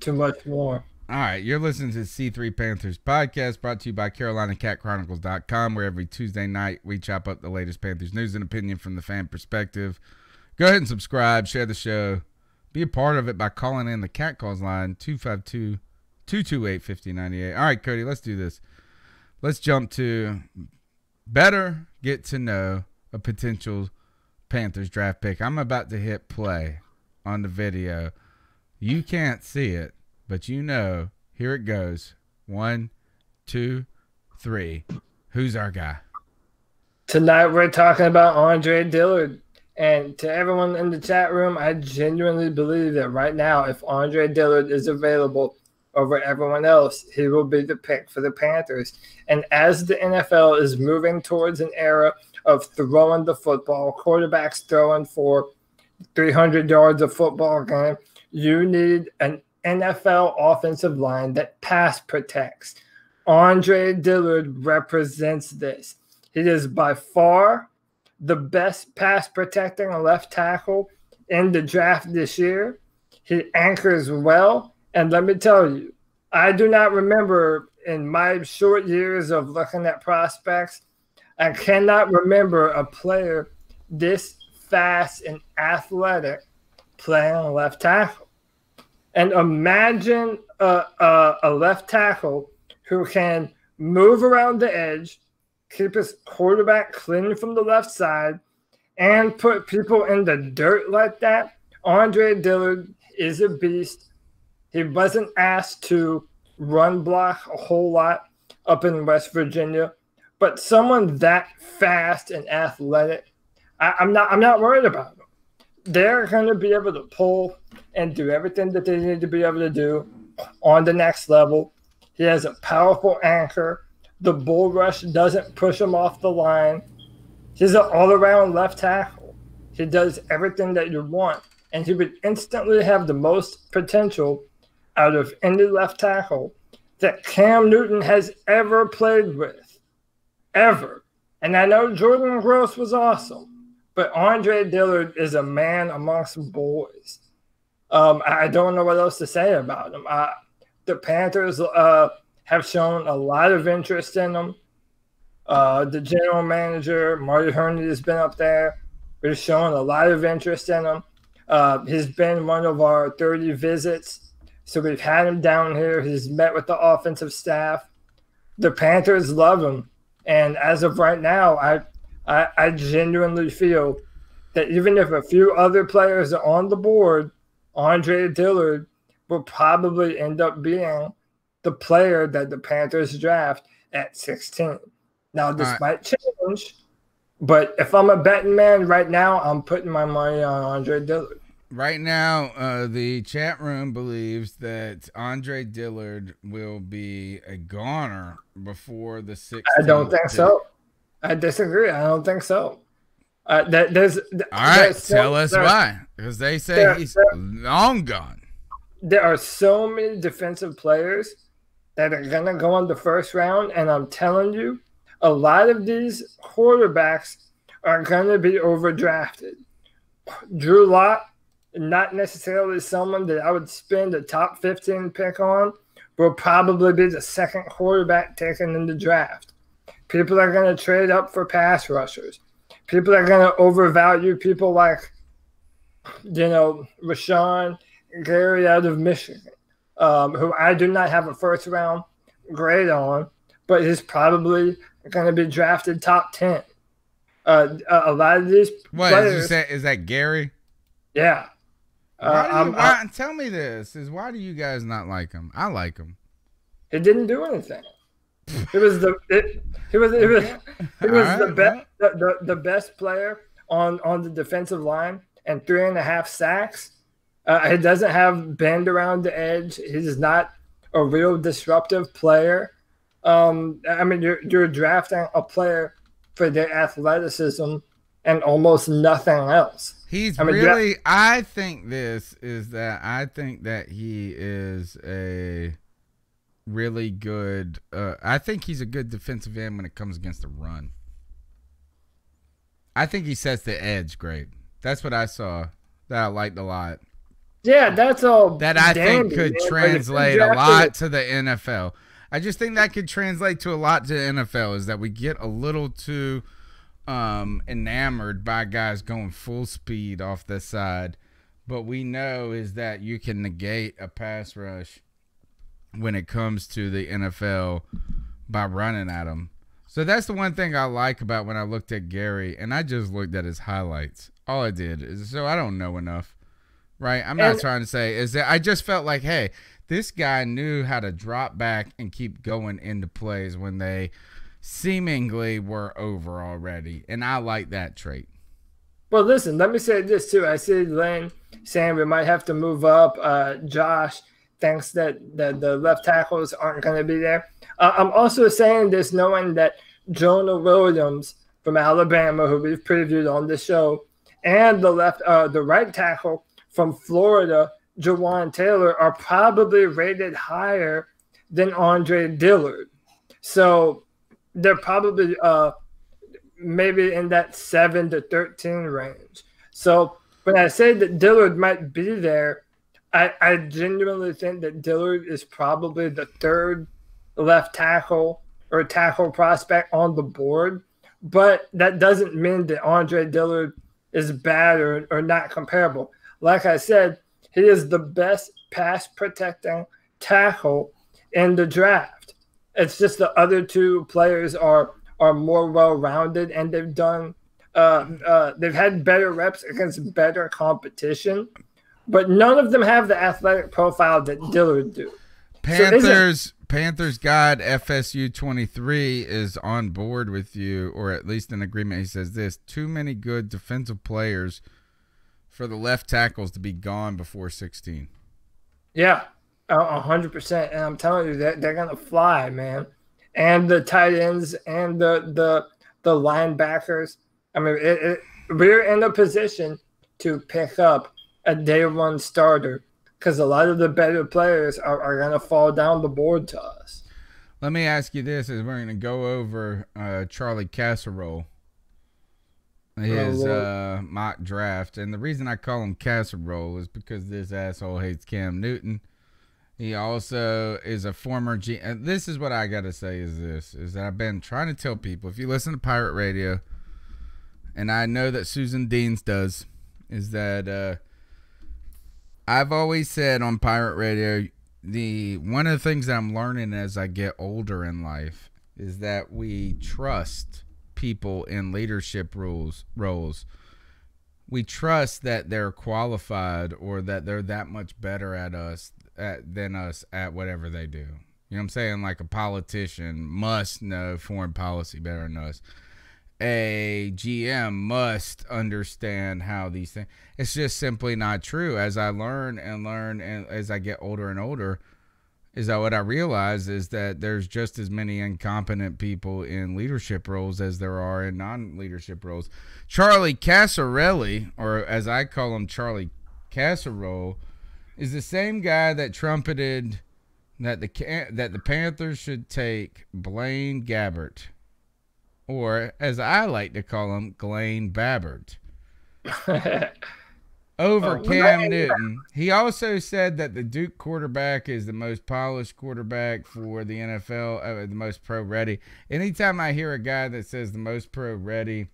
too much more. All right, you're listening to C3 Panthers podcast, brought to you by CarolinaCatChronicles.com, where every Tuesday night we chop up the latest Panthers news and opinion from the fan perspective. Go ahead and subscribe, share the show, be a part of it by calling in the Cat Calls line, 252-228-5098. All right, Cody, let's do this. Let's jump to better get to know a potential Panthers draft pick. I'm about to hit play on the video. You can't see it. But here it goes. 1, 2, 3. Who's our guy? Tonight we're talking about Andre Dillard. And to everyone in the chat room, I genuinely believe that right now, if Andre Dillard is available over everyone else, he will be the pick for the Panthers. And as the NFL is moving towards an era of throwing the football, quarterbacks throwing for 300 yards of football game, you need an NFL offensive line that pass protects. Andre Dillard represents this. He is by far the best pass protecting left tackle in the draft this year. He anchors well. And let me tell you, I do not remember in my short years of looking at prospects, I cannot remember a player this fast and athletic playing left tackle. And imagine a left tackle who can move around the edge, keep his quarterback clean from the left side, and put people in the dirt like that. Andre Dillard is a beast. He wasn't asked to run block a whole lot up in West Virginia, but someone that fast and athletic, I'm not worried about him. They're going to be able to pull and do everything that they need to be able to do on the next level. He has a powerful anchor. The bull rush doesn't push him off the line. He's an all-around left tackle. He does everything that you want, and he would instantly have the most potential out of any left tackle that Cam Newton has ever played with. Ever. And I know Jordan Gross was awesome, but Andre Dillard is a man amongst boys. I don't know what else to say about him. The Panthers have shown a lot of interest in him. The general manager, Marty Herney, has been up there. We're showing a lot of interest in him. He's been one of our 30 visits. So we've had him down here. He's met with the offensive staff. The Panthers love him. And as of right now, I genuinely feel that even if a few other players are on the board, Andre Dillard will probably end up being the player that the Panthers draft at 16. Now, this might change, but if I'm a betting man right now, I'm putting my money on Andre Dillard. Right now, the chat room believes that Andre Dillard will be a goner before the 16th. I don't think so. I disagree. I don't think so. All right, tell us why. Because they say he's long gone. There are so many defensive players that are going to go in the first round, and I'm telling you, a lot of these quarterbacks are going to be overdrafted. Drew Lock, not necessarily someone that I would spend a top 15 pick on, will probably be the second quarterback taken in the draft. People are going to trade up for pass rushers. People are going to overvalue people like, Rashawn Gary out of Michigan, who I do not have a first-round grade on, but he's probably going to be drafted top 10. A lot of these players. Is that Gary? Yeah. Tell me this. Why do you guys not like him? I like him. He didn't do anything. He was the best player on the defensive line and 3.5 sacks. He doesn't have bend around the edge. He's not a real disruptive player. You're drafting a player for their athleticism and almost nothing else. I think that he is a really good I think he's a good defensive end when it comes against the run. I think he sets the edge great. That's what I saw that I liked a lot. Yeah, that's all. That I think could translate a lot to the NFL. I just think that could translate to a lot to the NFL, is that we get a little too enamored by guys going full speed off the side. But we know is that you can negate a pass rush when it comes to the NFL by running at them. So that's the one thing I like about when I looked at Gary, and I just looked at his highlights. All I did is, so I don't know enough, right? I'm not trying to say is that I just felt like, hey, this guy knew how to drop back and keep going into plays when they seemingly were over already, and I like that trait. Well, listen, let me say this too. I see Lane saying we might have to move up. Josh thinks that the left tackles aren't going to be there. I'm also saying this knowing that Jonah Williams from Alabama, who we've previewed on the show, and the right tackle from Florida, Jawan Taylor, are probably rated higher than Andre Dillard. So they're probably maybe in that 7 to 13 range. So when I say that Dillard might be there, I genuinely think that Dillard is probably the third left tackle or tackle prospect on the board. But that doesn't mean that Andre Dillard is bad or not comparable. Like I said, he is the best pass protecting tackle in the draft. It's just the other two players are more well-rounded, and they've had better reps against better competition. But none of them have the athletic profile that Dillard do. Panthers guide FSU 23 is on board with you, or at least in agreement. He says this: too many good defensive players for the left tackles to be gone before 16. Yeah, 100%. And I'm telling you that they're gonna fly, man. And the tight ends and the linebackers. I mean, we're in a position to pick up a day one starter because a lot of the better players are going to fall down the board to us. Let me ask you this: as we're going to go over Charlie Casserole, his mock draft, and the reason I call him Casserole is because this asshole hates Cam Newton. He also is a former G. And this is what I got to say: is that I've been trying to tell people, if you listen to Pirate Radio, and I know that Susan Deans does, is that I've always said on Pirate Radio, one of the things that I'm learning as I get older in life is that we trust people in leadership roles. We trust that they're qualified or that they're that much better than us at whatever they do. You know what I'm saying? Like a politician must know foreign policy better than us. A GM must understand how these things. It's just simply not true. As I learn and as I get older and older, is that what I realize is that there's just as many incompetent people in leadership roles as there are in non-leadership roles. Charlie Casserelli, or as I call him, Charlie Casserole, is the same guy that trumpeted that the Panthers should take Blaine Gabbert, or as I like to call him, Blaine Babbert, over Cam Newton. He also said that the Duke quarterback is the most polished quarterback for the NFL, the most pro-ready. Anytime I hear a guy that says the most pro-ready,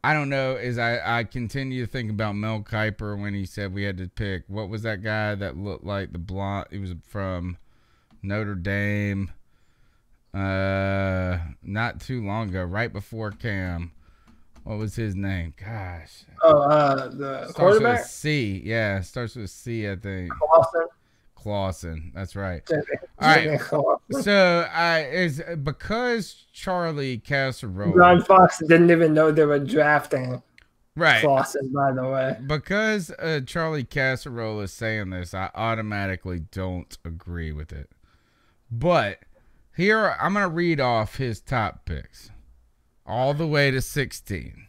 I don't know, I continue to think about Mel Kiper when he said we had to pick, what was that guy that looked like the blonde, he was from Notre Dame, not too long ago, right before Cam. What was his name? Gosh. The quarterback? Starts with C. Yeah, starts with C, I think. Clausen. That's right. All right. So because Charlie Casserole. Ron Fox didn't even know they were drafting right. Clausen, by the way. Because Charlie Casserole is saying this, I automatically don't agree with it. But here, I'm going to read off his top picks all the way to 16.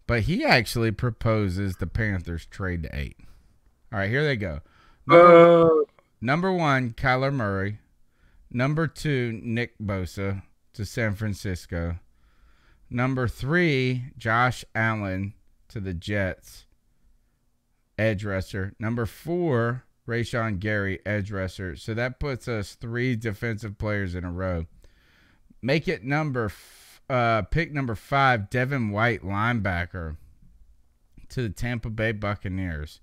But he actually proposes the Panthers trade to 8. All right, here they go. Number 1, Kyler Murray. Number 2, Nick Bosa to San Francisco. Number 3, Josh Allen to the Jets, edge rusher. Number 4, Rashawn Gary, edge rusher. So that puts us 3 defensive players in a row. Make it pick number 5, Devin White, linebacker to the Tampa Bay Buccaneers.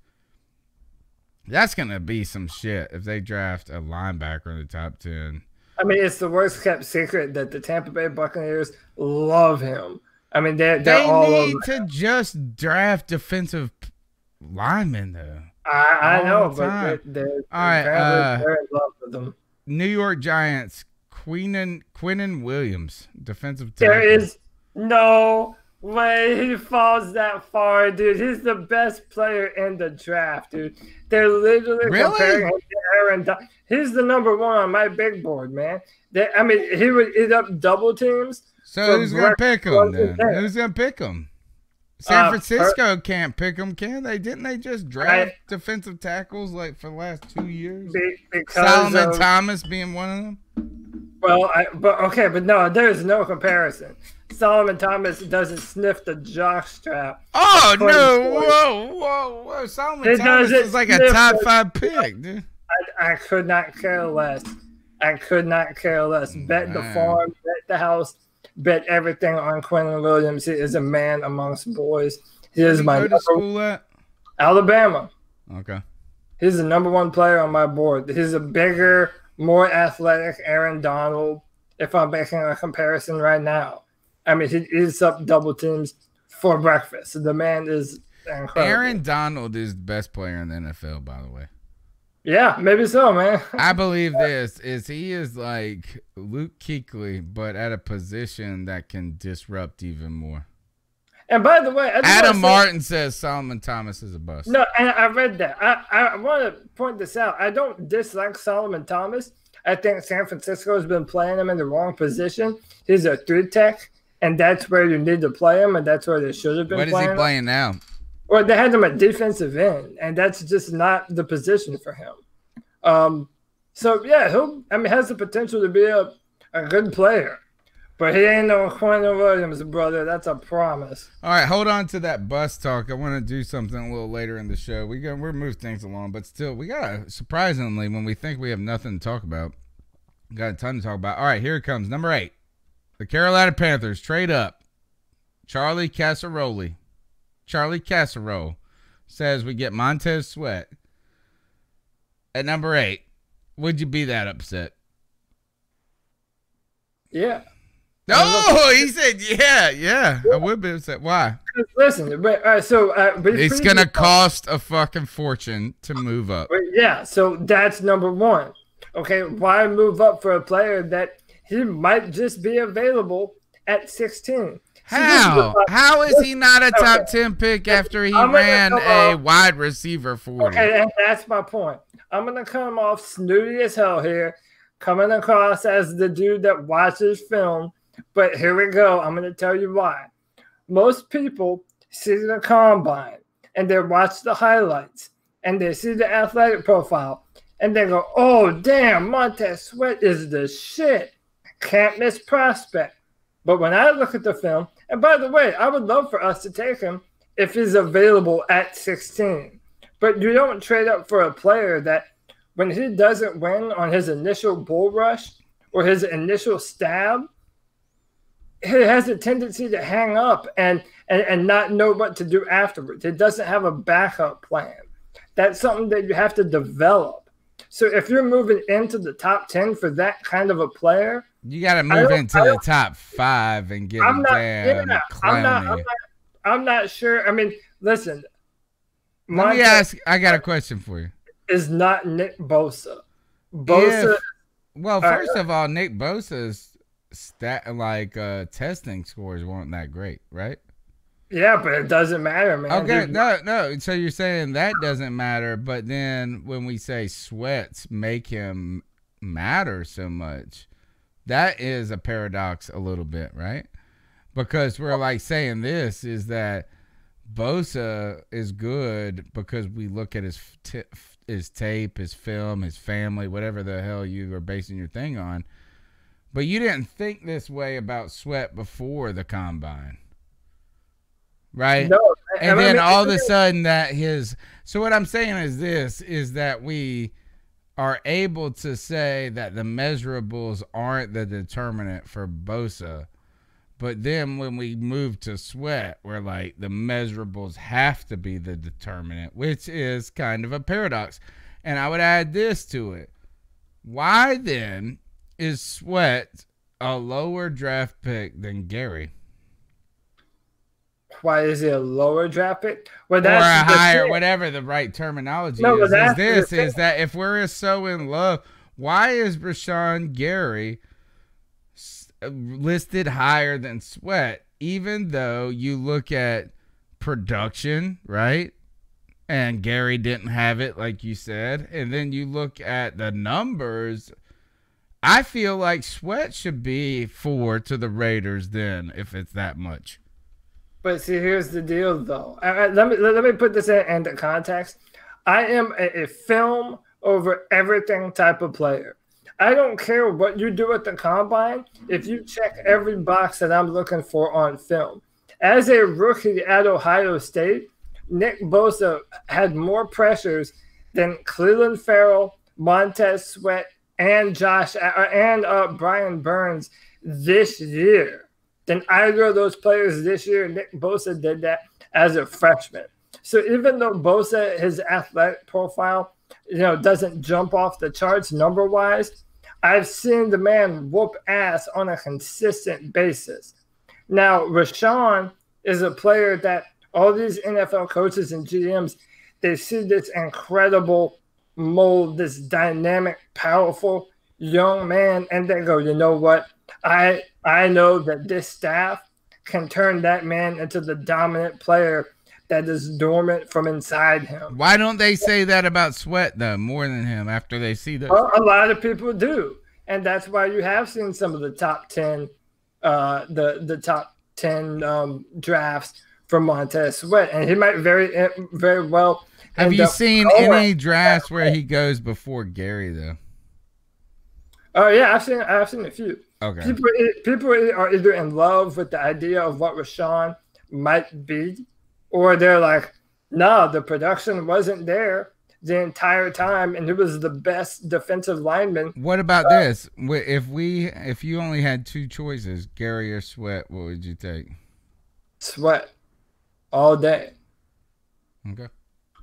That's going to be some shit if they draft a linebacker in the top 10. I mean, it's the worst kept secret that the Tampa Bay Buccaneers love him. I mean, they're all need to just draft defensive linemen, though. I know, but they're in love with them. New York Giants, Quinnen Williams, defensive tackle. There is no way he falls that far, dude. He's the best player in the draft, dude. They're literally comparing him to Aaron Donald. He's the number 1 on my big board, man. He would eat up double teams. So who's going to pick him then? Who's going to pick him? San Francisco can't pick them, can they? Didn't they just draft defensive tackles like for the last 2 years? Solomon Thomas being one of them? Well, but no, there's no comparison. Solomon Thomas doesn't sniff the jock strap. Oh, no. Whoa. Solomon Thomas is like a top 5 pick, dude. I could not care less. Bet the farm, bet the house, bet everything on Quinnen Williams. He is a man amongst boys. He is my go to school at? Alabama. Okay. He's the number 1 player on my board. He's a bigger, more athletic Aaron Donald, if I'm making a comparison right now. I mean, he eats up double teams for breakfast. The man is incredible. Aaron Donald is the best player in the NFL, by the way. Yeah, maybe so, man. I believe he is like Luke Kuechly, but at a position that can disrupt even more. And by the way, Adam Martin says Solomon Thomas is a bust. No, and I read that. I want to point this out. I don't dislike Solomon Thomas. I think San Francisco has been playing him in the wrong position. He's a 3 tech, and that's where you need to play him, and that's where they should have been playing him. What is he playing now? or they had him at defensive end, and that's just not the position for him. So yeah, has the potential to be a good player, but he ain't no Quinn Williams, brother. That's a promise. All right, hold on to that bus talk. I want to do something a little later in the show. We're move things along, but still, we got surprisingly, when we think we have nothing to talk about, we got a ton to talk about. All right, here it comes. Number 8, the Carolina Panthers trade up. Charlie Casserole says we get Montez Sweat at number 8. Would you be that upset? Yeah. Oh, he said, yeah. I would be upset. Why? Listen, but it's gonna cost a fucking fortune to move up. Yeah, so that's number 1. Okay, why move up for a player that he might just be available at 16? How is he not a top 10 pick after he ran a wide receiver 40? Okay, and that's my point. I'm going to come off snooty as hell here, coming across as the dude that watches film, but here we go. I'm going to tell you why. Most people see the combine, and they watch the highlights, and they see the athletic profile, and they go, oh, damn, Montez Sweat is the shit. Can't miss prospect. But when I look at the film, and by the way, I would love for us to take him if he's available at 16. But you don't trade up for a player that when he doesn't win on his initial bull rush or his initial stab, he has a tendency to hang up and not know what to do afterwards. He doesn't have a backup plan. That's something that you have to develop. So if you're moving into the top 10 for that kind of a player, you got to move into the top 5 and get him down. I'm not sure. I mean, listen. Let me ask. I got a question for you. Is not Nick Bosa. First of all, Nick Bosa's testing scores weren't that great, right? Yeah, but it doesn't matter, man. Okay, no. So you're saying that doesn't matter, but then when we say Sweats make him matter so much, that is a paradox a little bit, right? Because we're like saying this is that Bosa is good because we look at his tape, his film, his family, whatever the hell you were basing your thing on. But you didn't think this way about Sweat before the combine, right? No. And then all of a sudden so what I'm saying is that we are able to say that the measurables aren't the determinant for Bosa. But then when we move to Sweat, we're like, the measurables have to be the determinant, which is kind of a paradox. And I would add this to it. Why then is Sweat a lower draft pick than Gary? Why is he a lower draft pick? Well, or a higher, whatever the right terminology is that if we're so in love, why is Rashawn Gary listed higher than Sweat, even though you look at production, right? And Gary didn't have it, like you said. And then you look at the numbers. I feel like Sweat should be 4 to the Raiders then, if it's that much. But see, here's the deal, though. Let me put this into context. I am a film over everything type of player. I don't care what you do at the combine if you check every box that I'm looking for on film. As a rookie at Ohio State, Nick Bosa had more pressures than Cleveland Farrell, Montez Sweat, and Brian Burns this year. Than either of those players this year. Nick Bosa did that as a freshman. So even though Bosa, his athletic profile, doesn't jump off the charts number-wise, I've seen the man whoop ass on a consistent basis. Now, Rashawn is a player that all these NFL coaches and GMs, they see this incredible mold, this dynamic, powerful young man, and they go, you know what? I know that this staff can turn that man into the dominant player that is dormant from inside him. Why don't they say that about Sweat, though, more than him after they see that? Well, a lot of people do. And that's why you have seen some of the top 10, the top 10 drafts for Montez Sweat, and he might very well. Have you seen any drafts where he goes before Gary though? Oh yeah, I've seen a few. Okay. People are either in love with the idea of what Rashawn might be, or they're like, no, the production wasn't there the entire time, and he was the best defensive lineman. What about this? If you only had two choices, Gary or Sweat, what would you take? Sweat, all day. Okay.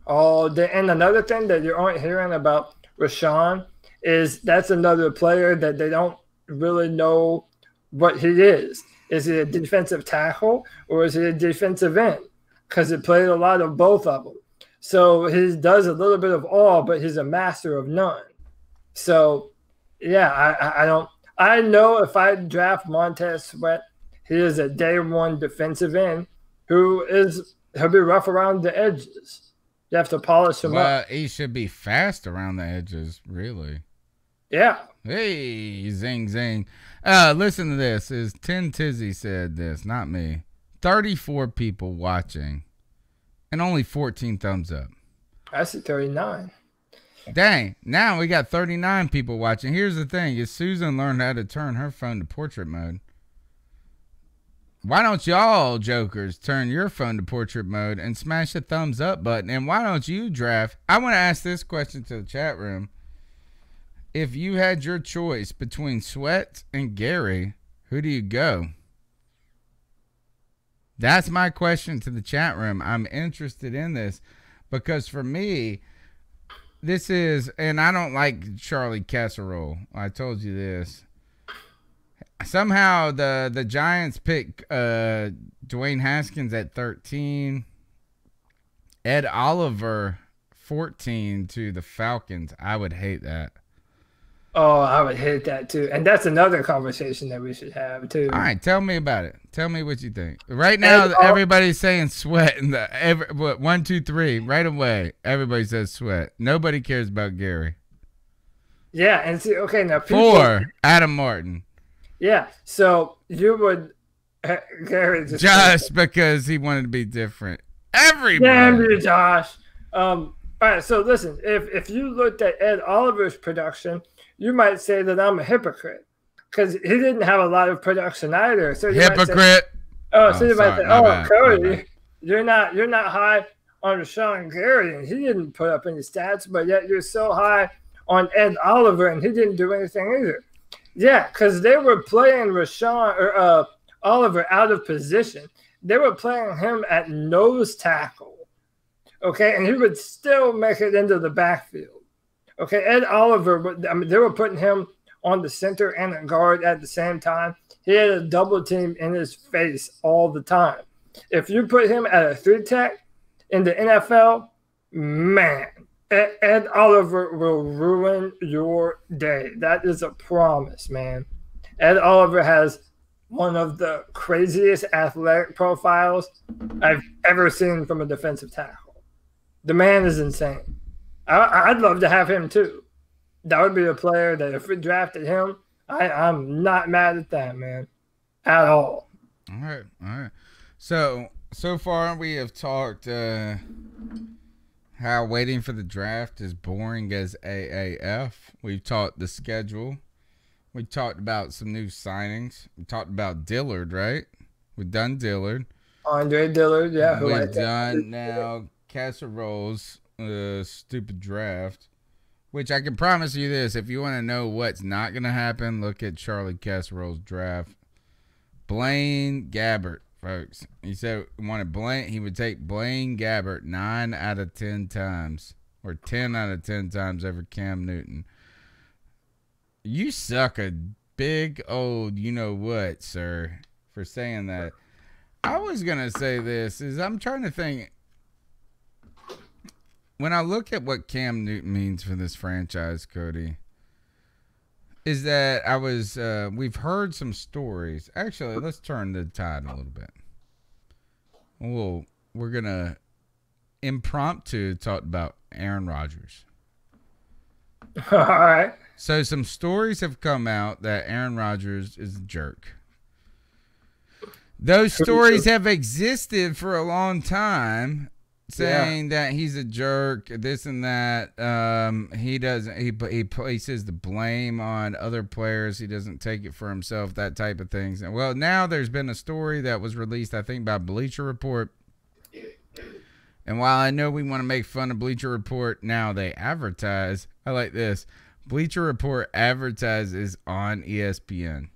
All day. And another thing that you aren't hearing about Rashawn is that's another player that they don't really know what he is. Is he a defensive tackle or is he a defensive end? Because he played a lot of both of them. So he does a little bit of all, but he's a master of none. So, yeah, I don't – I know if I draft Montez Sweat, he is a day one defensive end he'll be rough around the edges. You have to polish him up. Well, he should be fast around the edges, really. Yeah. Hey, zing, zing. Listen to this. Is Tin Tizzy said this, not me. 34 people watching and only 14 thumbs up. I see 39. Dang. Now we got 39 people watching. Here's the thing. Is Susan learned how to turn her phone to portrait mode? Why don't y'all jokers turn your phone to portrait mode and smash the thumbs up button? And why don't you draft? I want to ask this question to the chat room. If you had your choice between Sweat and Gary, who do you go? That's my question to the chat room. I'm interested in this because for me, this is, and I don't like Charlie Casserole. I told you this. Somehow the Giants pick Dwayne Haskins at 13. Ed Oliver 14 to the Falcons. I would hate that. Oh, I would hate that too. And that's another conversation that we should have too. All right, tell me about it. Tell me what you think. Right now, everybody's saying Sweat. And 1, 2, 3, right away, everybody says Sweat. Nobody cares about Gary. Yeah, and see, okay, now 4, Adam Martin. Yeah, so you would Gary just because he wanted to be different. Everybody. Damn you, Josh. All right, so listen, if you looked at Ed Oliver's production, you might say that I'm a hypocrite because he didn't have a lot of production either. So you hypocrite. Might say, you might say, oh, Cody, you're not high on Rashawn Gary, and he didn't put up any stats, but yet you're so high on Ed Oliver, and he didn't do anything either. Yeah, because they were playing Rashawn or Oliver out of position. They were playing him at nose tackle. Okay, and he would still make it into the backfield. Okay, Ed Oliver, they were putting him on the center and a guard at the same time. He had a double team in his face all the time. If you put him at a 3-tech in the NFL, man, Ed Oliver will ruin your day. That is a promise, man. Ed Oliver has one of the craziest athletic profiles I've ever seen from a defensive tackle. The man is insane. I'd love to have him too. That would be a player that if we drafted him, I'm not mad at that, man, at all. All right. So far we have talked how waiting for the draft is boring as AAF. We've talked the schedule. We talked about some new signings. We talked about Dillard, right? We've done Dillard. Andre Dillard, yeah. We've done now Casserole's stupid draft, which I can promise you this. If you want to know what's not going to happen, look at Charlie Casserole's draft. Blaine Gabbert, folks. He said he would take Blaine Gabbert 9 out of 10 times, or 10 out of 10 times over Cam Newton. You suck a big old you-know-what, sir, for saying that. I was going to say this, is I'm trying to think. When I look at what Cam Newton means for this franchise, Cody, is that we've heard some stories. Actually, let's turn the tide a little bit. We're going to impromptu talk about Aaron Rodgers. All right. So some stories have come out that Aaron Rodgers is a jerk. Those stories have existed for a long time, saying that he's a jerk, this and that. He places the blame on other players. He doesn't take it for himself, that type of things. And well, now there's been a story that was released, I think, by Bleacher Report. And while I know we want to make fun of Bleacher Report, now they advertise. I like this. Bleacher Report advertises on ESPN.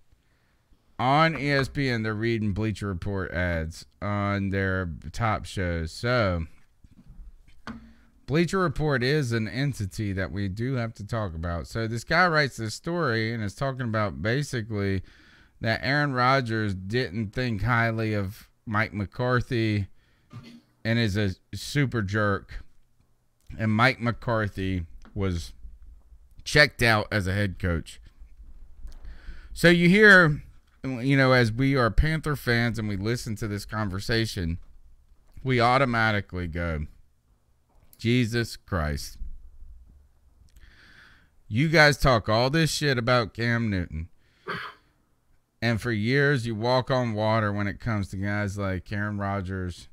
On ESPN, they're reading Bleacher Report ads on their top shows. So, Bleacher Report is an entity that we do have to talk about. So, this guy writes this story and is talking about basically that Aaron Rodgers didn't think highly of Mike McCarthy and is a super jerk. And Mike McCarthy was checked out as a head coach. So, you hear, you know, as we are Panther fans and we listen to this conversation, we automatically go, Jesus Christ. You guys talk all this shit about Cam Newton. And for years, you walk on water when it comes to guys like Aaron Rodgers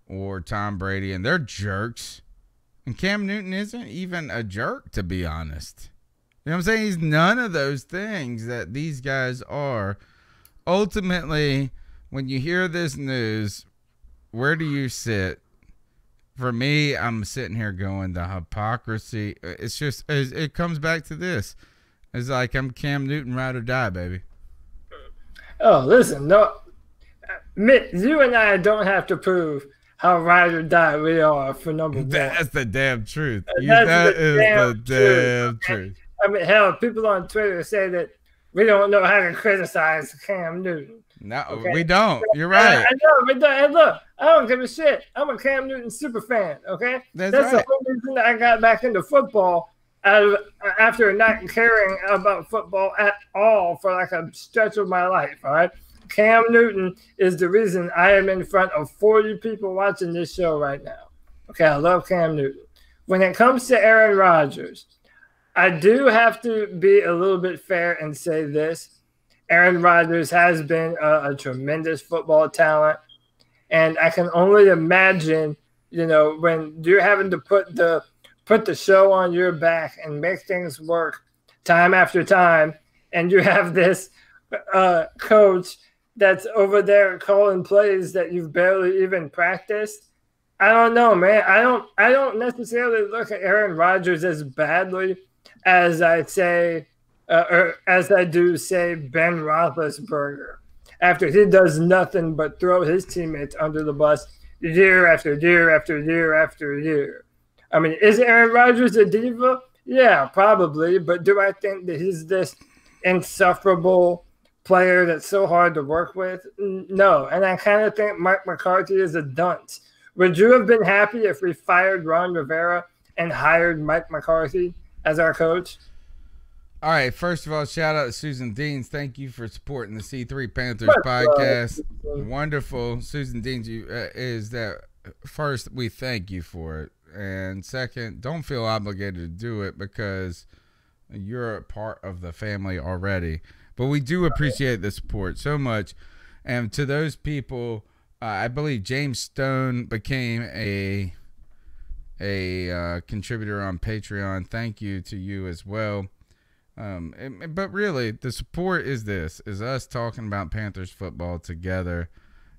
or Tom Brady, and they're jerks. And Cam Newton isn't even a jerk, to be honest. You know what I'm saying? He's none of those things that these guys are. Ultimately, when you hear this news, where do you sit? For me, I'm sitting here going, the hypocrisy. It's just, it comes back to this. It's like I'm Cam Newton, ride or die, baby. Oh, listen, no, Mitt, you and I don't have to prove how ride or die we are for number one. That's the damn truth. That is the damn truth. I mean, hell, people on Twitter say that we don't know how to criticize Cam Newton. No, okay? We don't. You're right. I know, but and look, I don't give a shit. I'm a Cam Newton super fan, okay? That's right. The whole reason that I got back into football after not caring about football at all for like a stretch of my life, all right? Cam Newton is the reason I am in front of 40 people watching this show right now. Okay, I love Cam Newton. When it comes to Aaron Rodgers, I do have to be a little bit fair and say this. Aaron Rodgers has been a tremendous football talent. And I can only imagine, you know, when you're having to put the show on your back and make things work time after time, and you have this coach that's over there calling plays that you've barely even practiced. I don't know, man. I don't necessarily look at Aaron Rodgers as badly as I say, or as I do say Ben Roethlisberger, after he does nothing but throw his teammates under the bus year after year after year after year. I mean, is Aaron Rodgers a diva? Yeah, probably. But do I think that he's this insufferable player that's so hard to work with? No. And I kind of think Mike McCarthy is a dunce. Would you have been happy if we fired Ron Rivera and hired Mike McCarthy as our coach? All right. First of all, shout out to Susan Deans. Thank you for supporting the C3 Panthers podcast. Wonderful. Susan Deans is that. First, we thank you for it. And second, don't feel obligated to do it because you're a part of the family already. But we do appreciate the support so much. And to those people, I believe James Stone became a contributor on Patreon. Thank you to you as well. But really, the support is us talking about Panthers football together.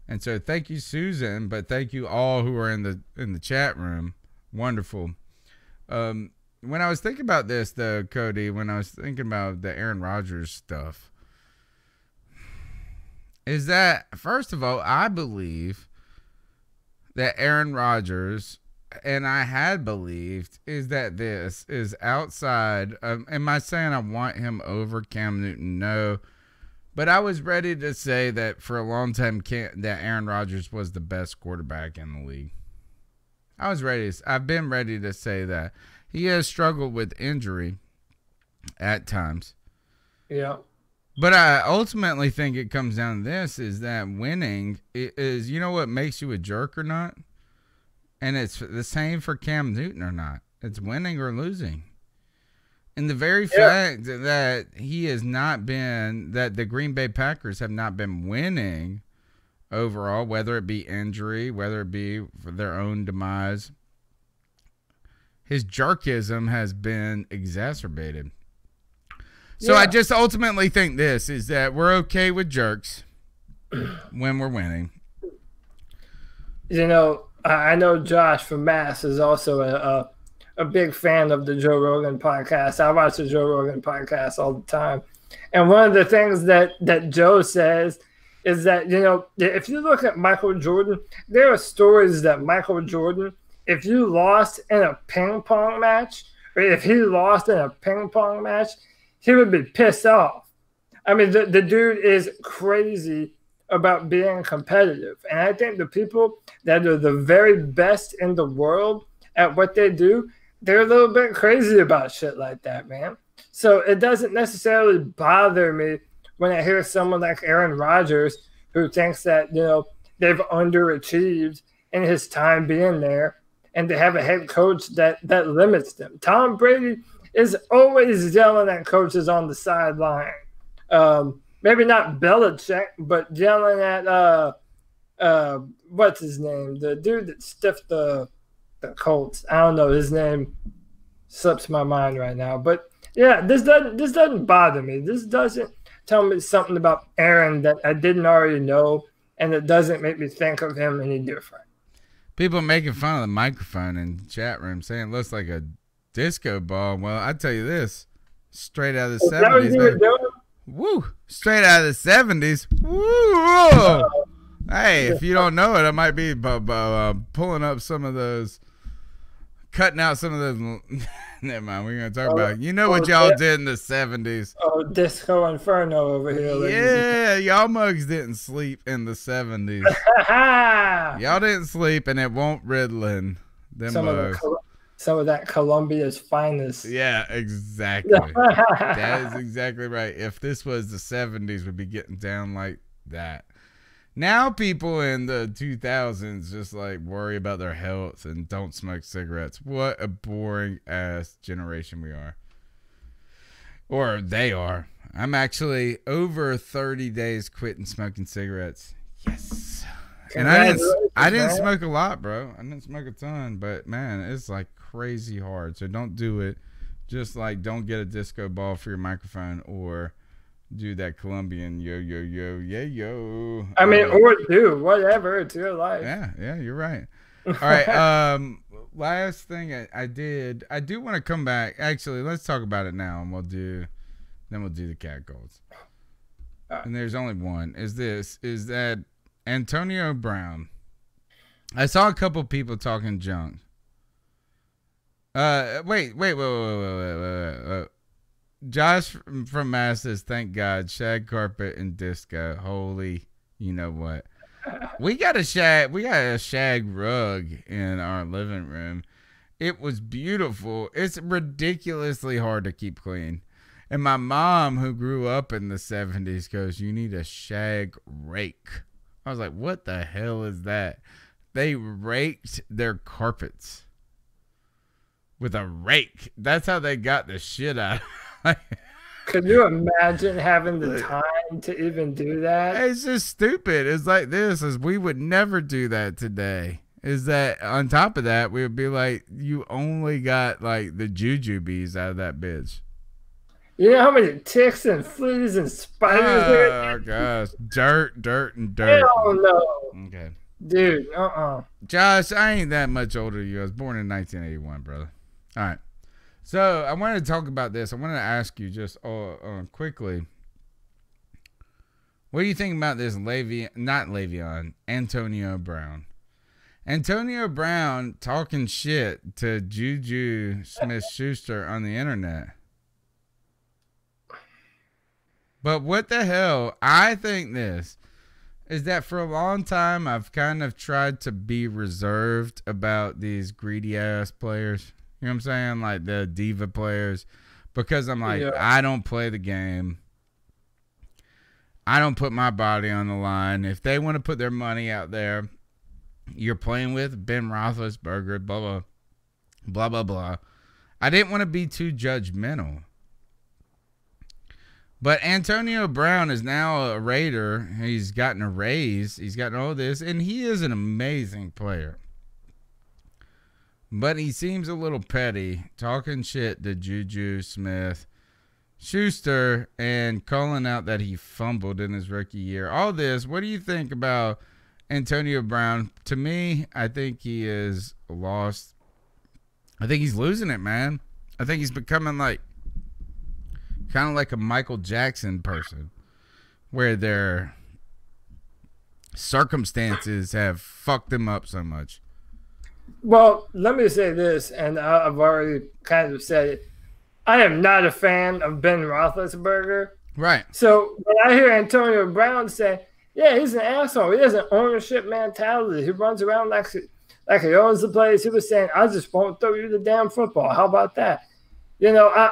And so thank you, Susan, but thank you all who are in the chat room. Wonderful. When I was thinking about this, though, Cody, when I was thinking about the Aaron Rodgers stuff, is that, first of all, I believe that Aaron Rodgers, and I had believed, is that this is outside of, am I saying I want him over Cam Newton? No. But I was ready to say that for a long time that Aaron Rodgers was the best quarterback in the league. I've been ready to say that. He has struggled with injury at times. Yeah. But I ultimately think it comes down to this, is that winning is, you know what makes you a jerk or not? And it's the same for Cam Newton or not. It's winning or losing. And the very fact that he has not been, that the Green Bay Packers have not been winning overall, whether it be injury, whether it be for their own demise. His jerkism has been exacerbated. So I just ultimately think this is that we're okay with jerks when we're winning. You know, I know Josh from Mass is also a big fan of the Joe Rogan podcast. I watch the Joe Rogan podcast all the time. And one of the things that Joe says is that, you know, if you look at Michael Jordan, there are stories that Michael Jordan, if you lost in a ping pong match, or if he lost in a ping pong match, he would be pissed off. I mean, the dude is crazy about being competitive. And I think the people that are the very best in the world at what they do, they're a little bit crazy about shit like that, man. So it doesn't necessarily bother me when I hear someone like Aaron Rodgers who thinks that, you know, they've underachieved in his time being there and to have a head coach that limits them. Tom Brady is always yelling at coaches on the sideline. Maybe not Belichick, but yelling at what's his name? The dude that stiffed the Colts. I don't know, his name slips my mind right now. But yeah, this doesn't bother me. This doesn't tell me something about Aaron that I didn't already know, and it doesn't make me think of him any different. People making fun of the microphone in the chat room, saying it looks like a disco ball. Well, I tell you this, straight out of the 70s. Woo! Straight out of the 70s. Woo! Hey, if you don't know it, I might be pulling up some of those, cutting out some of those. Never mind, we're going to talk about it. You know what y'all did in the 70s. Oh, Disco Inferno over here. Yeah, y'all mugs didn't sleep in the 70s. Y'all didn't sleep, and it won't Ritalin. Them mugs. Some of that Colombia's finest. Yeah, exactly. That is exactly right. If this was the 70s, we'd be getting down like that. Now people in the 2000s just like worry about their health and don't smoke cigarettes. What a boring ass generation we are. Or they are. I'm actually over 30 days quitting smoking cigarettes. Yes. And I didn't smoke a lot, bro. I didn't smoke a ton, but man, it's like crazy hard. So don't do it. Just like don't get a disco ball for your microphone or do that Colombian yo. I mean, or do whatever. It's your life. Yeah, you're right. All right. Last thing I do want to come back. Actually, let's talk about it now, and we'll do the cat calls. And there's only one. Is that Antonio Brown? I saw a couple people talking junk. Wait. Josh from Mass says, thank God, shag carpet and disco. Holy, you know what? We got a shag rug in our living room. It was beautiful. It's ridiculously hard to keep clean. And my mom, who grew up in the 70s, goes, you need a shag rake. I was like, what the hell is that? They raked their carpets with a rake. That's how they got the shit out. Could you imagine having the time to even do that? It's just stupid. It's like this, is we would never do that today. Is that on top of that, we would be like, you only got like the jujubes out of that bitch. You know how many ticks and fleas and spiders there? Oh gosh, dirt and dirt. Hell no. Okay, dude. Josh, I ain't that much older than you. I was born in 1981, brother. All right. So I wanted to talk about this. I wanted to ask you just quickly. What do you think about this Antonio Brown? Antonio Brown talking shit to Juju Smith-Schuster on the internet. But what the hell? I think this is that for a long time I've kind of tried to be reserved about these greedy ass players. You know what I'm saying? Like the diva players. Because I'm like, I don't play the game. I don't put my body on the line. If they want to put their money out there, you're playing with Ben Roethlisberger, blah, blah, blah, blah, blah. I didn't want to be too judgmental. But Antonio Brown is now a Raider. He's gotten a raise. He's gotten all this, and he is an amazing player. But he seems a little petty, talking shit to Juju Smith-Schuster and calling out that he fumbled in his rookie year. All this, what do you think about Antonio Brown? To me, I think he is lost. I think he's losing it, man. I think he's becoming like kind of like a Michael Jackson person, where their circumstances have fucked him up so much. Well, let me say this, and I've already kind of said it. I am not a fan of Ben Roethlisberger. Right. So when I hear Antonio Brown say, yeah, he's an asshole. He has an ownership mentality. He runs around like he owns the place. He was saying, I just won't throw you the damn football. How about that? You know,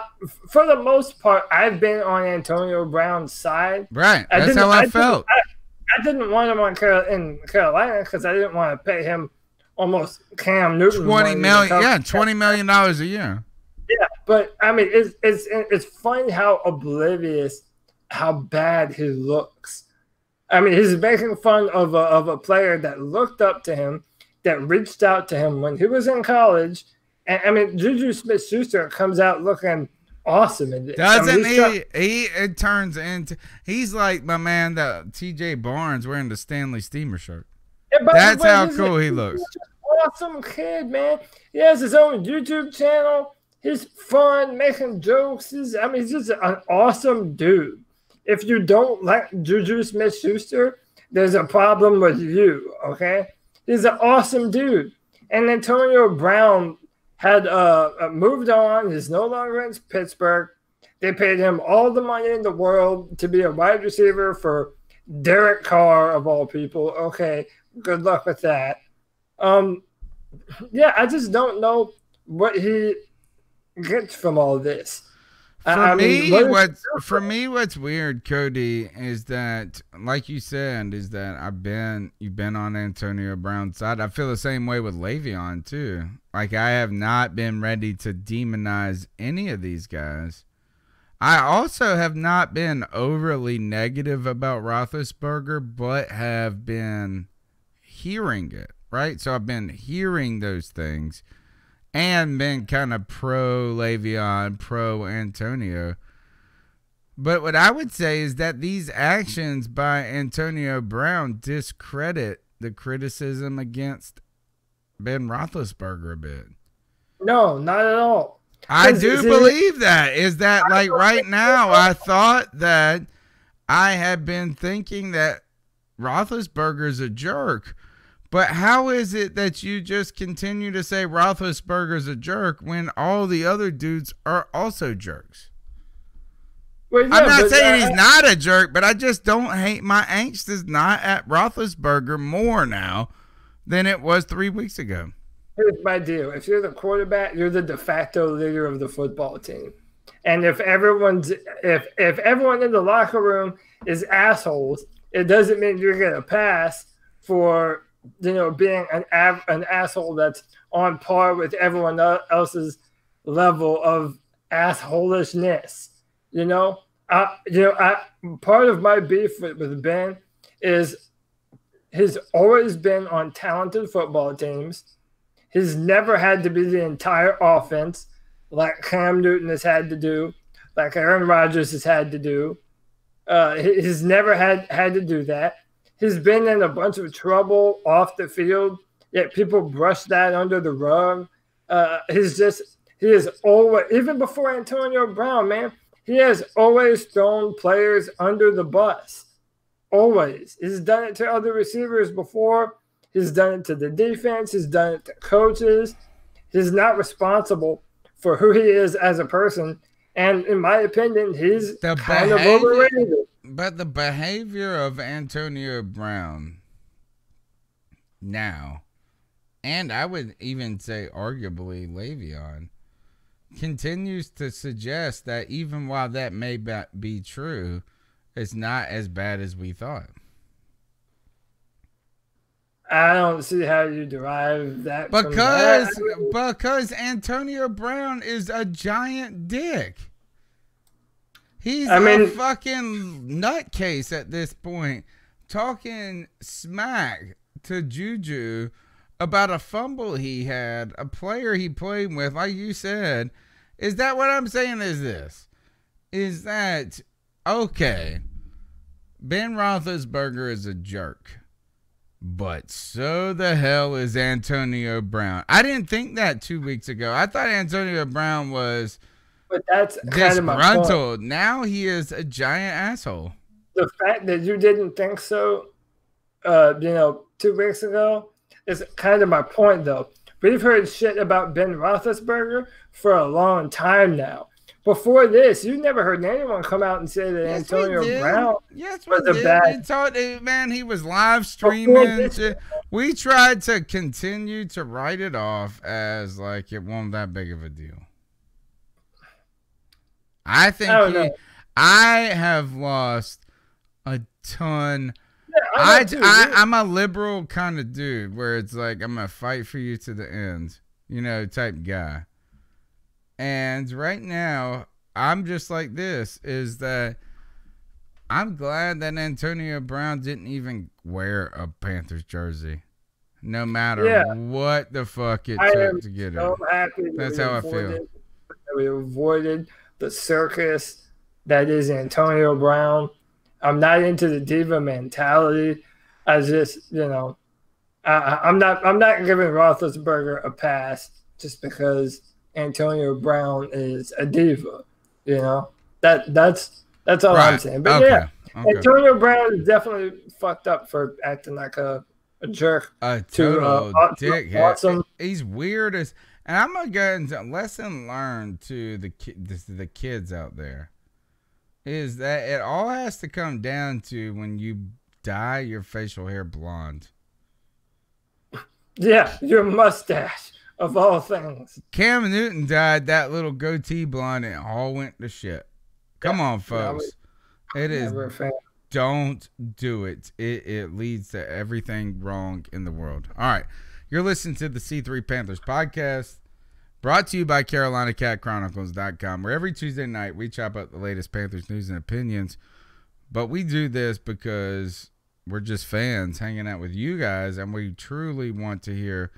for the most part, I've been on Antonio Brown's side. Right. That's how I felt. I didn't want him in Carolina because I didn't want to pay him almost Cam Newton $20 million. Yeah, $20 million a year. Yeah, but I mean, it's funny how oblivious, how bad he looks. I mean, he's making fun of a player that looked up to him, that reached out to him when he was in college. And I mean, Juju Smith-Schuster comes out looking awesome in this. Doesn't it turns into, he's like my man, that TJ Barnes wearing the Stanley Steamer shirt. Yeah, that's how cool he looks. He's an awesome kid, man. He has his own YouTube channel. He's fun, making jokes. He's just an awesome dude. If you don't like Juju Smith-Schuster, there's a problem with you, okay? He's an awesome dude. And Antonio Brown had moved on. He's no longer in Pittsburgh. They paid him all the money in the world to be a wide receiver for Derek Carr, of all people. Okay, good luck with that. Yeah, I just don't know what he gets from all this. For me, what's weird, Cody, is that, like you said, is that you've been on Antonio Brown's side. I feel the same way with Le'Veon too. Like, I have not been ready to demonize any of these guys. I also have not been overly negative about Roethlisberger, but have been hearing it, right? So I've been hearing those things. And been kind of pro Le'Veon, pro Antonio. But what I would say is that these actions by Antonio Brown discredit the criticism against Ben Roethlisberger a bit. No, not at all. I do believe that. Is that like right now, I thought that I had been thinking that Roethlisberger's a jerk. But how is it that you just continue to say Roethlisberger's a jerk when all the other dudes are also jerks? Well, yeah, I'm not saying he's not a jerk, but I just don't hate. My angst is not at Roethlisberger more now than it was 3 weeks ago. Here's my deal. If you're the quarterback, you're the de facto leader of the football team. And if everyone in the locker room is assholes, it doesn't mean you're going to pass for – being an asshole that's on par with everyone else's level of assholishness. Part of my beef with Ben is he's always been on talented football teams. He's never had to be the entire offense like Cam Newton has had to do, like Aaron Rodgers has had to do. He's never had to do that. He's been in a bunch of trouble off the field, yet people brush that under the rug. He is always, even before Antonio Brown, man, he has always thrown players under the bus. Always. He's done it to other receivers before. He's done it to the defense. He's done it to coaches. He's not responsible for who he is as a person. And in my opinion, he's kind of overrated. But the behavior of Antonio Brown now, and I would even say arguably Le'Veon, continues to suggest that even while that may be true, it's not as bad as we thought. I don't see how you derive that because Antonio Brown is a giant dick. He's I mean, a fucking nutcase at this point, talking smack to Juju about a fumble he had, a player he played with, like you said. Is that what I'm saying is this? Is that, okay, Ben Roethlisberger is a jerk, but so the hell is Antonio Brown. I didn't think that 2 weeks ago. I thought Antonio Brown was but that's kind of my point. disgruntled. Now he is a giant asshole. The fact that you didn't think so, 2 weeks ago, is kind of my point, though. We've heard shit about Ben Roethlisberger for a long time now. Before this, you never heard anyone come out and say that Antonio Brown was a bad. They told, man, he was live streaming. We tried to continue to write it off as like it wasn't that big of a deal. I think I have lost a ton. I'm a liberal kind of dude where it's like I'm gonna fight for you to the end, type guy. And right now, I'm just like this: is that I'm glad that Antonio Brown didn't even wear a Panthers jersey, no matter what the fuck it took to get it. That's how I feel. We avoided the circus that is Antonio Brown. I'm not into the diva mentality. I just, I'm not giving Roethlisberger a pass just because Antonio Brown is a diva. That's all I'm saying. But Antonio Brown is definitely fucked up for acting like a jerk. A total dickhead. Awesome. He's weird as, and I'm gonna go into lesson learned to the kids out there. Is that it all has to come down to when you dye your facial hair blonde. Yeah, your mustache, of all things. Cam Newton dyed that little goatee blonde and it all went to shit. Come on, folks. Don't do it. It leads to everything wrong in the world. All right. You're listening to the C3 Panthers podcast. Brought to you by CarolinaCatChronicles.com, where every Tuesday night we chop up the latest Panthers news and opinions. But we do this because we're just fans hanging out with you guys, and we truly want to hear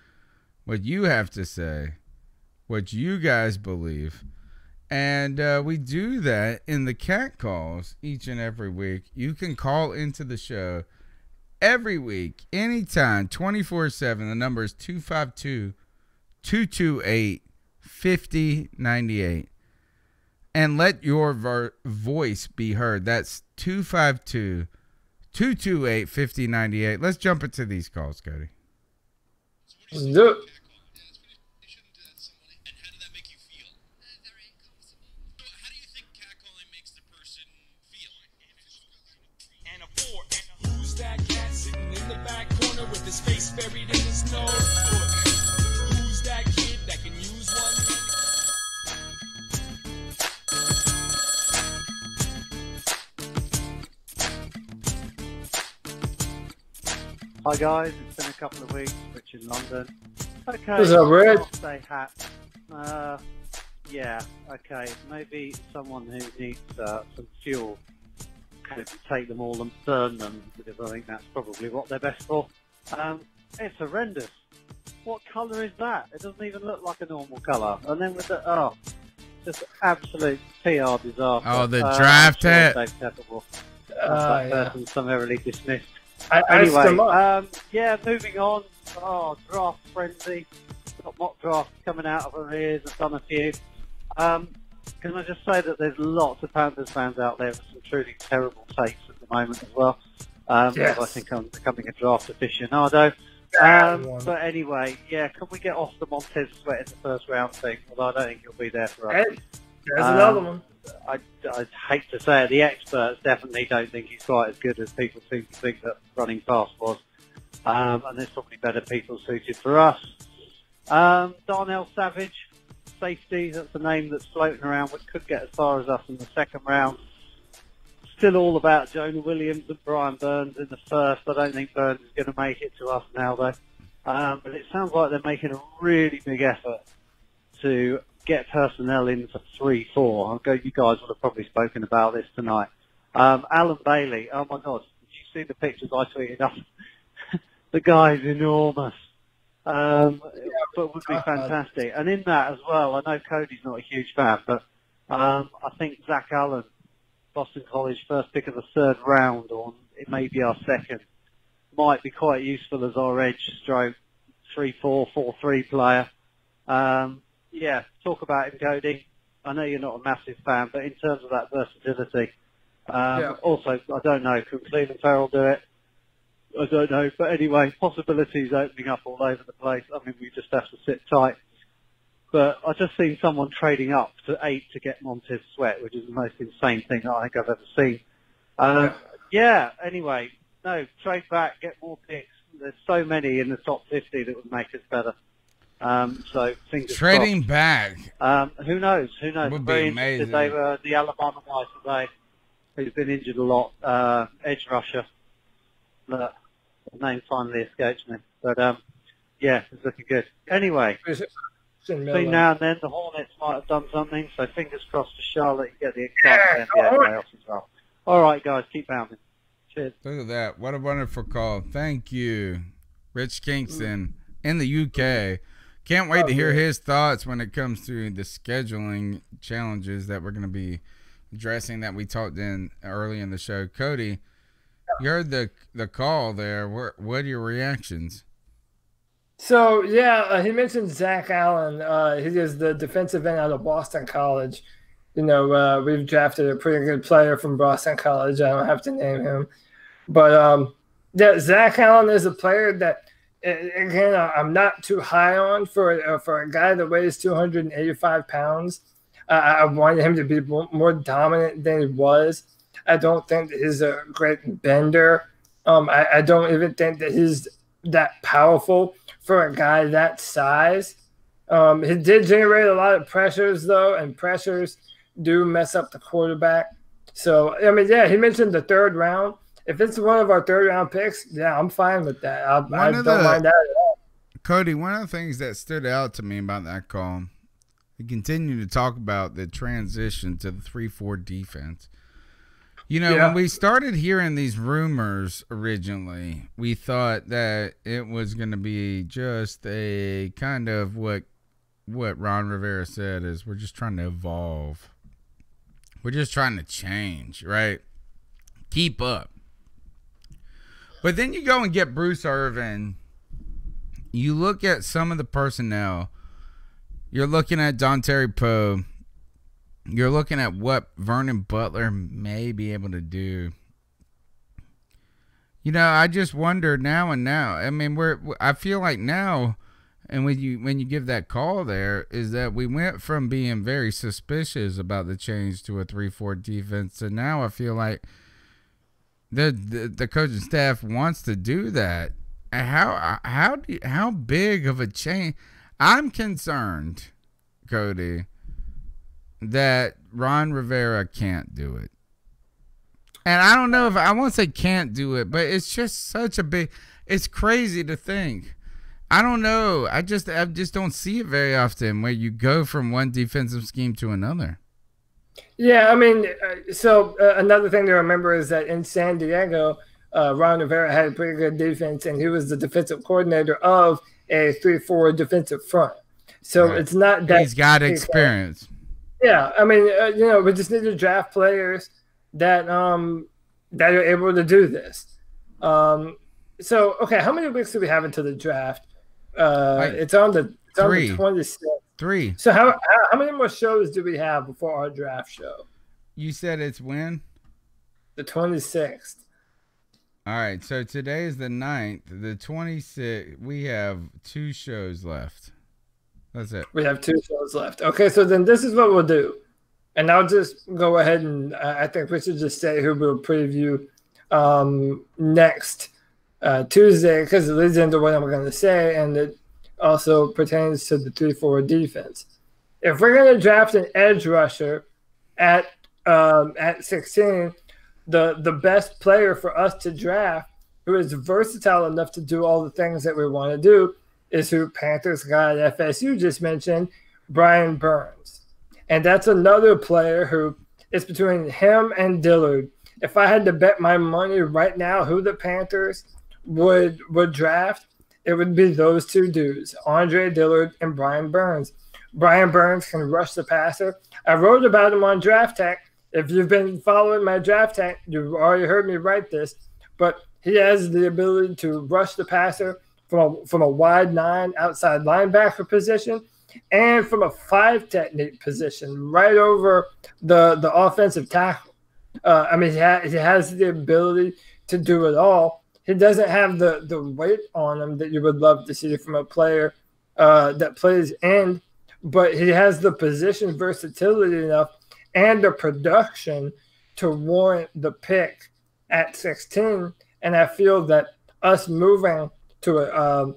what you have to say, what you guys believe. And we do that in the cat calls each and every week. You can call into the show every week, anytime, 24/7. The number is 252-228-5098, and let your voice be heard. That's 252-228-5098. Let's jump into these calls, Cody. Let's do it. Who's that cat sitting in the back corner with his face buried in his nose? Who's that kid that can use one? Hi guys, it's been a couple of weeks, Rich in London. Okay, Is that weird? birthday hat. Yeah, okay, maybe someone who needs some fuel could take them all and burn them, because I think that's probably what they're best for. It's horrendous. What colour is that? It doesn't even look like a normal colour. And then with the, just absolute PR disaster. Oh, the draft hat. That person summarily dismissed. Anyway, moving on. Oh, draft frenzy. Got mock drafts coming out of our ears. I've done a few. Can I just say that there's lots of Panthers fans out there with some truly terrible takes at the moment as well. Yes. I think I'm becoming a draft aficionado. But anyway, can we get off the Montez Sweat in the first round thing? Although I don't think he'll be there for us. Hey, there's another one. I'd hate to say it, the experts definitely don't think he's quite as good as people seem to think that running fast was. And there's probably better people suited for us. Darnell Savage, safety, that's a name that's floating around, which could get as far as us in the second round. Still all about Jonah Williams and Brian Burns in the first. I don't think Burns is going to make it to us now, though. But it sounds like they're making a really big effort to get personnel in for 3-4. You guys would have probably spoken about this tonight. Alan Bailey, oh my God, did you see the pictures I tweeted up? The guy's enormous. But would be fantastic. And in that as well, I know Cody's not a huge fan, but I think Zach Allen, Boston College, first pick of the 3rd round, or it may be our 2nd, might be quite useful as our edge stroke 3-4, 4-3 player. Yeah, talk about him, Cody. I know you're not a massive fan, but in terms of that versatility, also, I don't know, can Cleveland Farrell do it? I don't know, but anyway, possibilities opening up all over the place. I mean, we just have to sit tight. But I just seen someone trading up to 8 to get Montez Sweat, which is the most insane thing that I think I've ever seen. Yeah, anyway, no, trade back, get more picks. There's so many in the top 50 that would make us better. So fingers Trading crossed. back. Who knows? Who knows? Would Very be amazing. interested. They were the Alabama guy today, who's been injured a lot, edge rusher. The name finally escapes me. But, yeah, it's looking good. Anyway, between now and then, the Hornets might have done something, so fingers crossed for Charlotte. You get the excitement of NBA playoffs as well. All right, guys, keep pounding. Cheers. Look at that. What a wonderful call. Thank you, Rich Kingston in the UK. Can't wait to hear his thoughts when it comes to the scheduling challenges that we're going to be addressing that we talked in early in the show. Cody, you heard the call there. What are your reactions? So, yeah, he mentioned Zach Allen. He is the defensive end out of Boston College. You know, we've drafted a pretty good player from Boston College. I don't have to name him. But, yeah, Zach Allen is a player that, again, I'm not too high on for a guy that weighs 285 pounds. I wanted him to be more dominant than he was. I don't think that he's a great bender. I don't even think that he's that powerful for a guy that size. He did generate a lot of pressures, though, and pressures do mess up the quarterback. So, I mean, yeah, he mentioned the 3rd round. If it's one of our 3rd-round picks, yeah, I'm fine with that. I don't mind that at all. Cody, one of the things that stood out to me about that call, we continue to talk about the transition to the 3-4 defense. You know, when we started hearing these rumors originally, we thought that it was going to be just a kind of what Ron Rivera said is we're just trying to evolve. We're just trying to change, right? Keep up. But then you go and get Bruce Irvin. You look at some of the personnel. You're looking at Dontari Poe. You're looking at what Vernon Butler may be able to do. You know, I just wonder now. I mean, I feel like now, and when you give that call there, is that we went from being very suspicious about the change to a 3-4 defense, to now I feel like the coaching staff wants to do that. How big of a change? I'm concerned, Cody, that Ron Rivera can't do it. And I don't know if I won't say can't do it, but it's just such a big, it's crazy to think. I don't know. I just don't see it very often where you go from one defensive scheme to another. Yeah, I mean, so another thing to remember is that in San Diego, Ron Rivera had a pretty good defense, and he was the defensive coordinator of a 3-4 defensive front. So it's not that he's got experience. Yeah, I mean, you know, we just need to draft players that that are able to do this. So, okay, how many weeks do we have until the draft? It's on the 26th. 3. So how many more shows do we have before our draft show? You said it's when? The 26th. All right, so today is the 9th. The 26th, we have 2 shows left. That's it. We have 2 shows left. Okay, so then this is what we'll do. And I'll just go ahead and I think we should just say who we'll preview next Tuesday, because it leads into what I'm going to say, and it also pertains to the 3-4 defense. If we're going to draft an edge rusher at 16, the best player for us to draft who is versatile enough to do all the things that we want to do is who Panthers guy at FSU just mentioned, Brian Burns. And that's another player who it's between him and Dillard. If I had to bet my money right now who the Panthers would draft, it would be those two dudes, Andre Dillard and Brian Burns. Brian Burns can rush the passer. I wrote about him on Draft Tech. If you've been following my Draft Tech, you've already heard me write this. But he has the ability to rush the passer from a wide 9 outside linebacker position and from a 5 technique position right over the offensive tackle. He has the ability to do it all. He doesn't have the weight on him that you would love to see from a player that plays end, but he has the position versatility enough and the production to warrant the pick at 16. And I feel that us moving to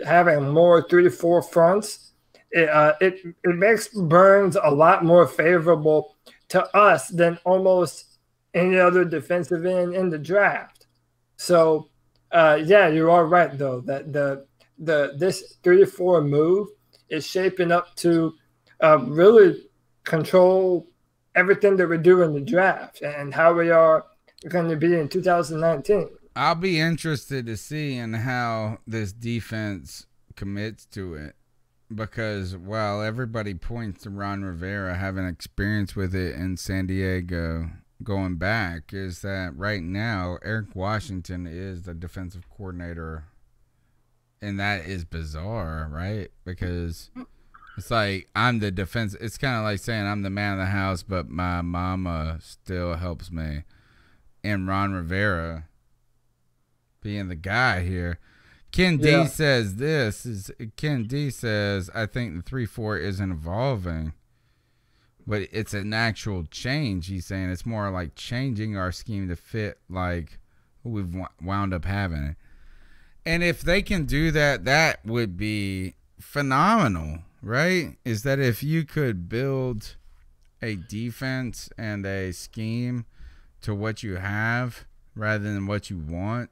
having more 3-4 fronts, it makes Burns a lot more favorable to us than almost any other defensive end in the draft. So, you are right though that this 3-4 move is shaping up to really control everything that we do in the draft and how we are going to be in 2019. I'll be interested to see in how this defense commits to it, because while everybody points to Ron Rivera having experience with it in San Diego going back, is that right now Eric Washington is the defensive coordinator, and that is bizarre, right? Because it's like I'm the defense. It's kind of like saying I'm the man of the house, but my mama still helps me. And Ron Rivera being the guy here. Ken D says Ken D says, I think the 3-4 isn't evolving, but it's an actual change. He's saying it's more like changing our scheme to fit like we've wound up having it. And if they can do that, that would be phenomenal, right? Is that if you could build a defense and a scheme to what you have rather than what you want.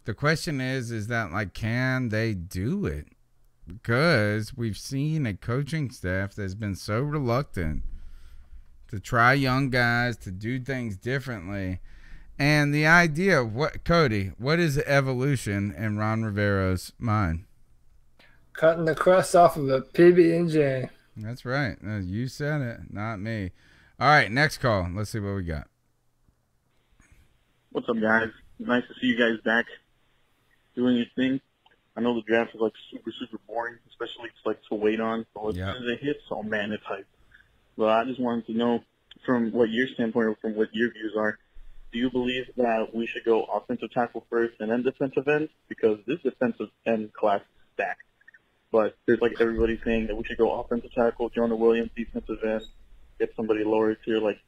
The question is that like, can they do it? Because we've seen a coaching staff that's been so reluctant to try young guys, to do things differently. And the idea of Cody, what is evolution in Ron Rivera's mind? Cutting the crust off of a PB&J. That's right. You said it, not me. All right, next call. Let's see what we got. What's up, guys? Nice to see you guys back doing your thing. I know the draft is like super, super boring, especially it's like to wait on. So as soon as it hits, oh man, it's hype. But I just wanted to know from what your standpoint or from what your views are, do you believe that we should go offensive tackle first and then defensive end? Because this defensive end class is stacked. But there's like everybody saying that we should go offensive tackle, Jonah Williams, defensive end, get somebody lower tier like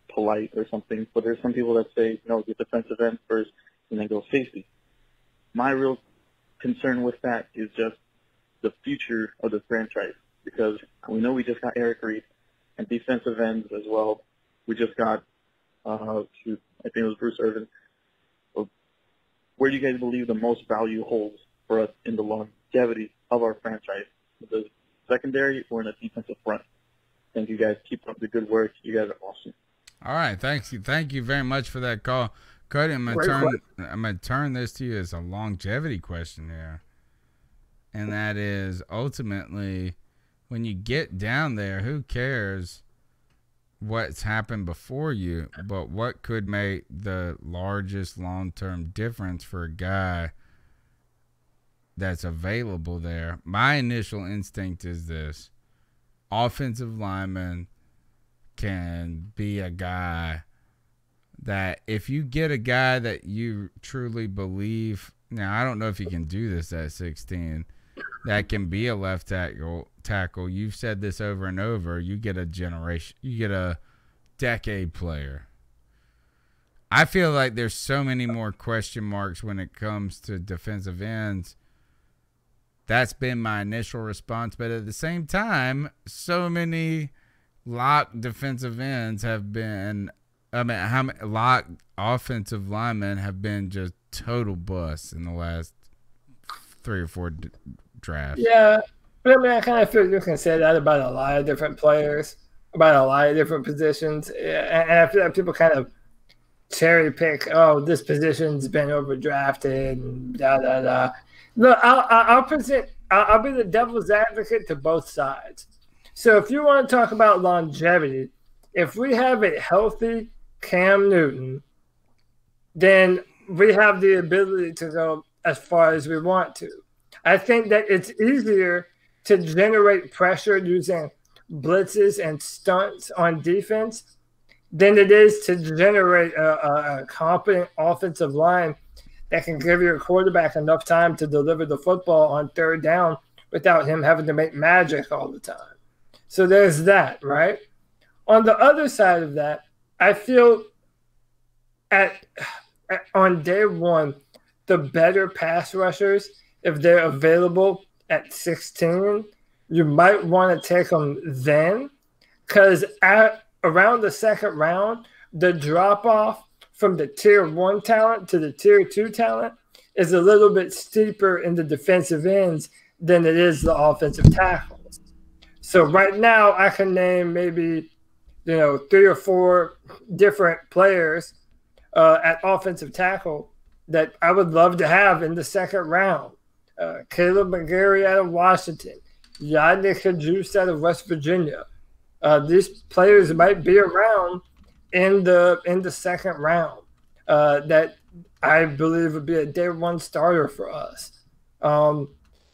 Polite or something. But there's some people that say, no, get defensive end first and then go safety. My real concern with that is just the future of the franchise, because we know we just got Eric Reed and defensive ends as well. We just got, I think it was Bruce Irvin. Where do you guys believe the most value holds for us in the longevity of our franchise? The secondary or in the defensive front? Thank you guys. Keep up the good work. You guys are awesome. All right. Thanks. Thank you very much for that call. Cody, I'm gonna turn this to you as a longevity question here. And that is ultimately when you get down there, who cares what's happened before you, but what could make the largest long-term difference for a guy that's available there? My initial instinct is this: offensive lineman can be a guy that if you get a guy that you truly believe, now I don't know if you can do this at 16, that can be a left tackle. You've said this over and over. You get a generation, you get a decade player. I feel like there's so many more question marks when it comes to defensive ends. That's been my initial response. But at the same time, so many locked defensive ends have been, how many locked offensive linemen have been just total busts in the last 3 or 4 drafts? Yeah, But I mean, I kind of feel you can say that about a lot of different players, about a lot of different positions. And I feel like people kind of cherry pick, oh, this position's been overdrafted, and da da da. Look, I'll be the devil's advocate to both sides. So if you want to talk about longevity, if we have a healthy Cam Newton, then we have the ability to go as far as we want to. I think that it's easier to generate pressure using blitzes and stunts on defense than it is to generate a competent offensive line that can give your quarterback enough time to deliver the football on third down without him having to make magic all the time. So there's that, right? On the other side of that, I feel on day one, the better pass rushers, if they're available at 16, you might want to take them then, because around the second round, the drop-off from the tier 1 talent to the tier 2 talent is a little bit steeper in the defensive ends than it is the offensive tackles. So right now, I can name maybe 3 or 4 different players at offensive tackle that I would love to have in the second round. Caleb McGarry out of Washington, Yadnik Kajus out of West Virginia. These players might be around in the second round that I believe would be a day one starter for us. So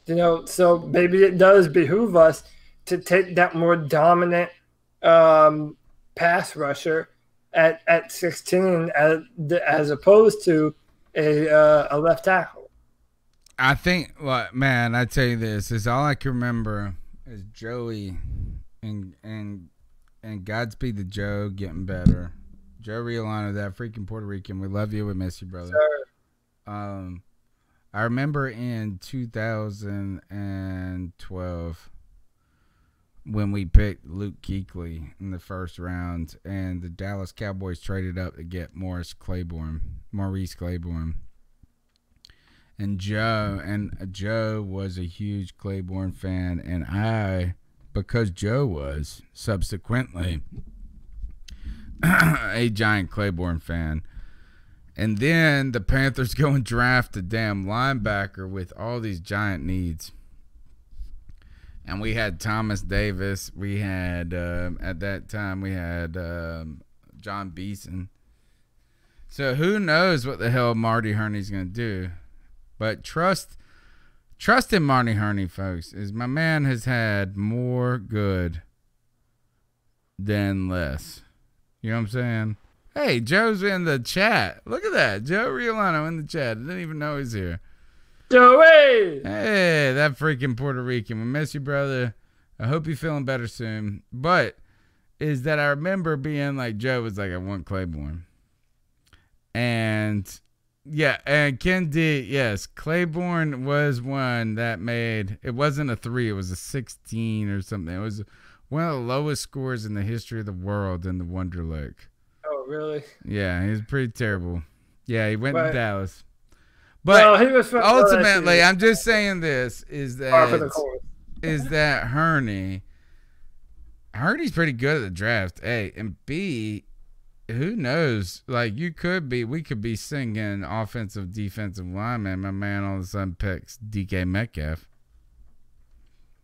maybe it does behoove us to take that more dominant pass rusher at 16 as opposed to a left tackle. I think, man, I tell you this is all I can remember is Joey and Godspeed to Joe getting better. Joe Riolano, that freaking Puerto Rican. We love you. We miss you, brother. Sure. I remember in 2012 when we picked Luke Kuechly in the first round, and the Dallas Cowboys traded up to get Maurice Claiborne. And Joe was a huge Claiborne fan, and I, because Joe was subsequently a giant Claiborne fan. And then the Panthers go and draft a damn linebacker with all these giant needs. And we had Thomas Davis. We had, at that time, we had John Beeson. So who knows what the hell Marty Herney's going to do. But trust in Marty Herney, folks, is my man has had more good than less. You know what I'm saying? Hey, Joe's in the chat. Look at that. Joe Riolano in the chat. I didn't even know he's here. Joey! Hey, that freaking Puerto Rican. We miss you, brother. I hope you're feeling better soon. But is that I remember being like, Joe was like, I want Claiborne. And yeah, and Ken D, yes, Claiborne was one that made, it wasn't a 3, it was a 16 or something. It was one of the lowest scores in the history of the world in the Wonderlic. Oh, really? Yeah, he was pretty terrible. Yeah, he went to Dallas. But well, he was ultimately, I'm just saying this, is that Herney's pretty good at the draft, A, and B, who knows? Like, we could be singing offensive, defensive lineman. My man all of a sudden picks DK Metcalf.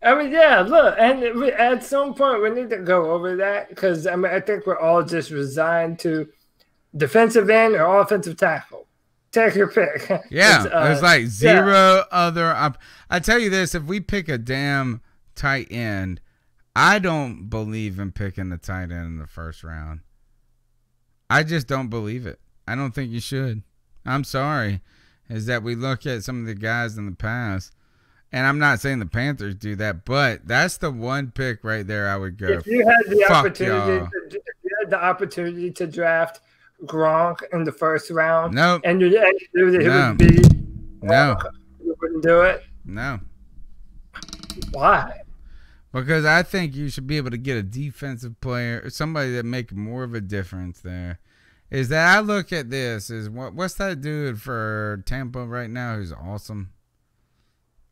I mean, yeah, look, and at some point we need to go over that because, I mean, I think we're all just resigned to defensive end or offensive tackle. Take your pick. Yeah, there's like zero other. I tell you this, if we pick a damn tight end, I don't believe in picking a tight end in the first round. I just don't believe it. I don't think you should. I'm sorry. Is that we look at some of the guys in the past, and I'm not saying the Panthers do that, but that's the one pick right there I would go. If you had the opportunity to draft Gronk in the first round, nope. and you knew that he would be you wouldn't do it? No. Why? Because I think you should be able to get a defensive player, somebody that make more of a difference there. Is that I look at this is what's that dude for Tampa right now who's awesome?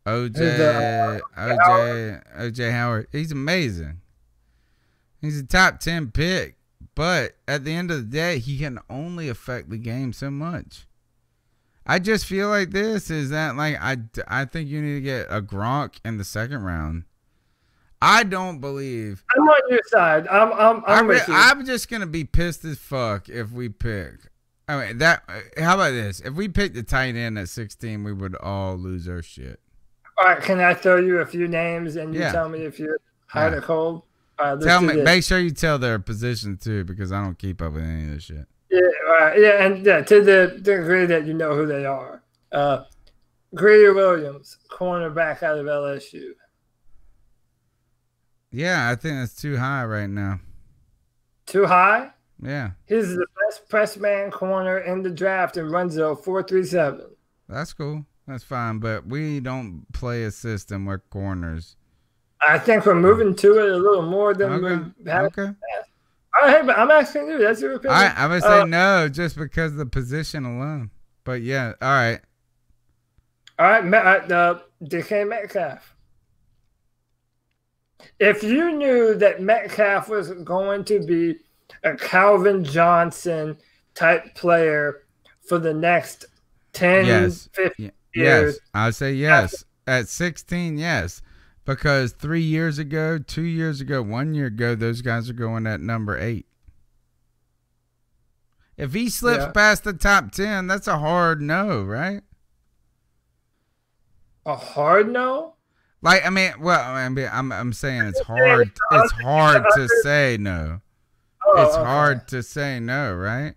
OJ Howard. He's amazing. He's a top 10 pick, but at the end of the day, he can only affect the game so much. I just feel like this is that like I think you need to get a Gronk in the second round. I don't believe. I'm on your side. I'm with you. I'm just gonna be pissed as fuck if we pick. I mean that. How about this? If we pick the tight end at 16, we would all lose our shit. All right, can I throw you a few names and you tell me if you're hot or cold? Tell me. Make sure you tell their position too, because I don't keep up with any of this shit. Yeah, and to the degree that you know who they are. Greer Williams, cornerback out of LSU. Yeah, I think that's too high right now. Too high? Yeah. He's the best press man corner in the draft and runs a 4.37. That's cool. That's fine, but we don't play a system where corners. I think we're moving to it a little more than we have. Okay. All right, but I'm asking you. That's your opinion. I'm going to say no just because of the position alone. But yeah, all right. All right, DK Metcalf. If you knew that Metcalf was going to be a Calvin Johnson type player for the next 10, 15 years. Yes, I would say yes. At 16, yes. Because 3 years ago, 2 years ago, 1 year ago, those guys are going at number 8. If he slips past the top 10, that's a hard no, right? A hard no? Like, I mean, I'm saying it's hard. It's hard to say no. It's hard to say no, right?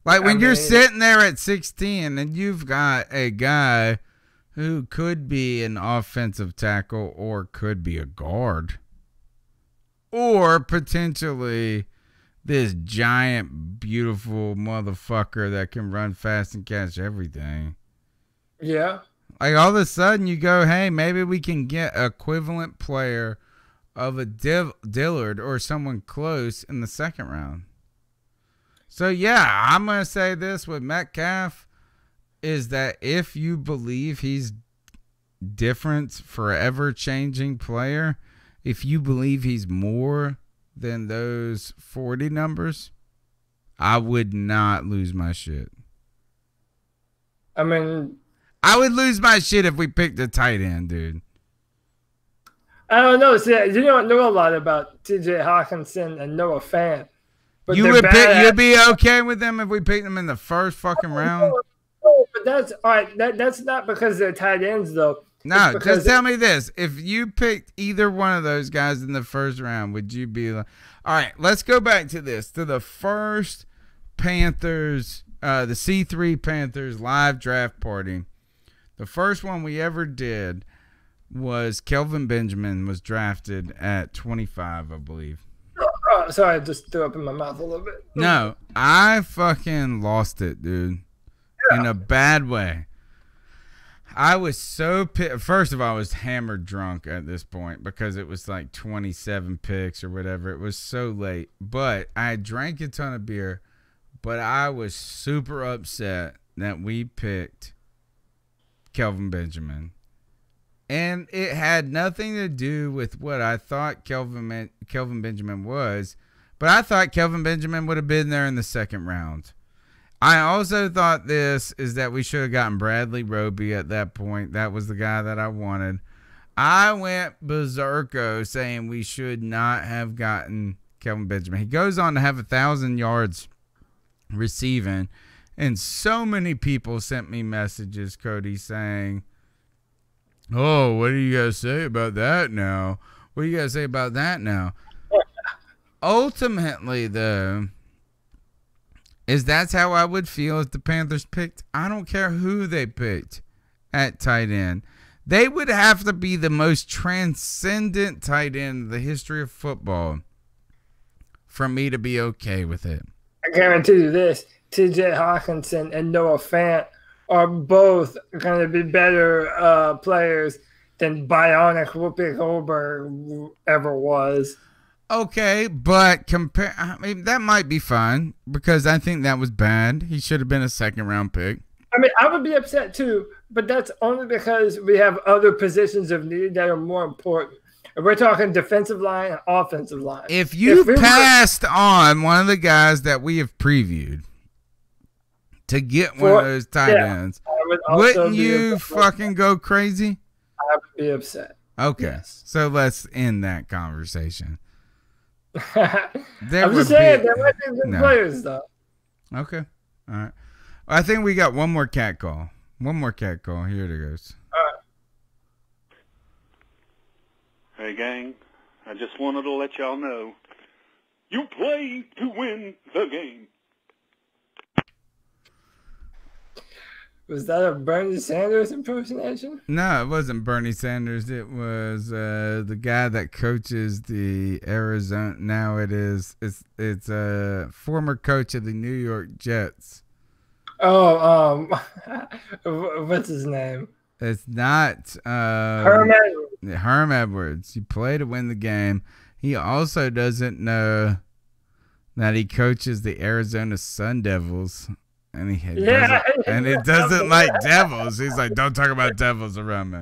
Like when you're sitting there at 16 and you've got a guy who could be an offensive tackle or could be a guard or potentially this giant, beautiful motherfucker that can run fast and catch everything. Yeah. Like all of a sudden you go, hey, maybe we can get an equivalent player of a Dillard or someone close in the second round. So, yeah, I'm going to say this with Metcalf is that if you believe he's different, forever changing player, if you believe he's more than those 40 numbers, I would not lose my shit. I mean, I would lose my shit if we picked a tight end, dude. I don't know. See, you don't know a lot about TJ Hawkinson and Noah Fant. But you'd be okay with them if we picked them in the first fucking round? No, but that's all right. That's not because they're tight ends, though. No, just tell me this. If you picked either one of those guys in the first round, would you be like, all right, let's go back to this, to the first Panthers, the C3 Panthers live draft party. The first one we ever did was Kelvin Benjamin was drafted at 25, I believe. Oh, sorry, I just threw up in my mouth a little bit. No, I fucking lost it, dude. In a bad way. I was so pissed. First of all, I was hammered drunk at this point because it was like 27 picks or whatever. It was so late. But I drank a ton of beer. But I was super upset that we picked Kelvin Benjamin. And it had nothing to do with what I thought Kelvin Benjamin was. But I thought Kelvin Benjamin would have been there in the second round. I also thought this is that we should have gotten Bradley Roby at that point. That was the guy that I wanted. I went berserko saying we should not have gotten Kelvin Benjamin. He goes on to have 1,000 yards receiving. And so many people sent me messages, Cody, saying, oh, what do you guys say about that now? What do you guys say about that now? Ultimately, though, is that's how I would feel if the Panthers picked. I don't care who they picked at tight end. They would have to be the most transcendent tight end in the history of football for me to be okay with it. I guarantee you this. TJ Hawkinson and Noah Fant are both going to be better players than Bionic Whoopi Goldberg ever was. Okay, but I mean, that might be fine because I think that was bad. He should have been a second-round pick. I mean, I would be upset too, but that's only because we have other positions of need that are more important. And we're talking defensive line and offensive line. If you passed on one of the guys that we have previewed to get one of those tight ends, wouldn't you fucking go crazy? I would be upset. Okay, yes. So let's end that conversation. I'm just saying, there might be good players, though. Okay, all right. I think we got one more cat call. One more cat call. Here it goes. All right. Hey, gang. I just wanted to let y'all know you play to win the game. Was that a Bernie Sanders impersonation? No, it wasn't Bernie Sanders. It was the guy that coaches the Arizona. Now it's a former coach of the New York Jets. Oh, what's his name? It's not Herm Edwards. Herm Edwards. You play to win the game. He also doesn't know that he coaches the Arizona Sun Devils. And he doesn't like devils. He's like, don't talk about devils around me.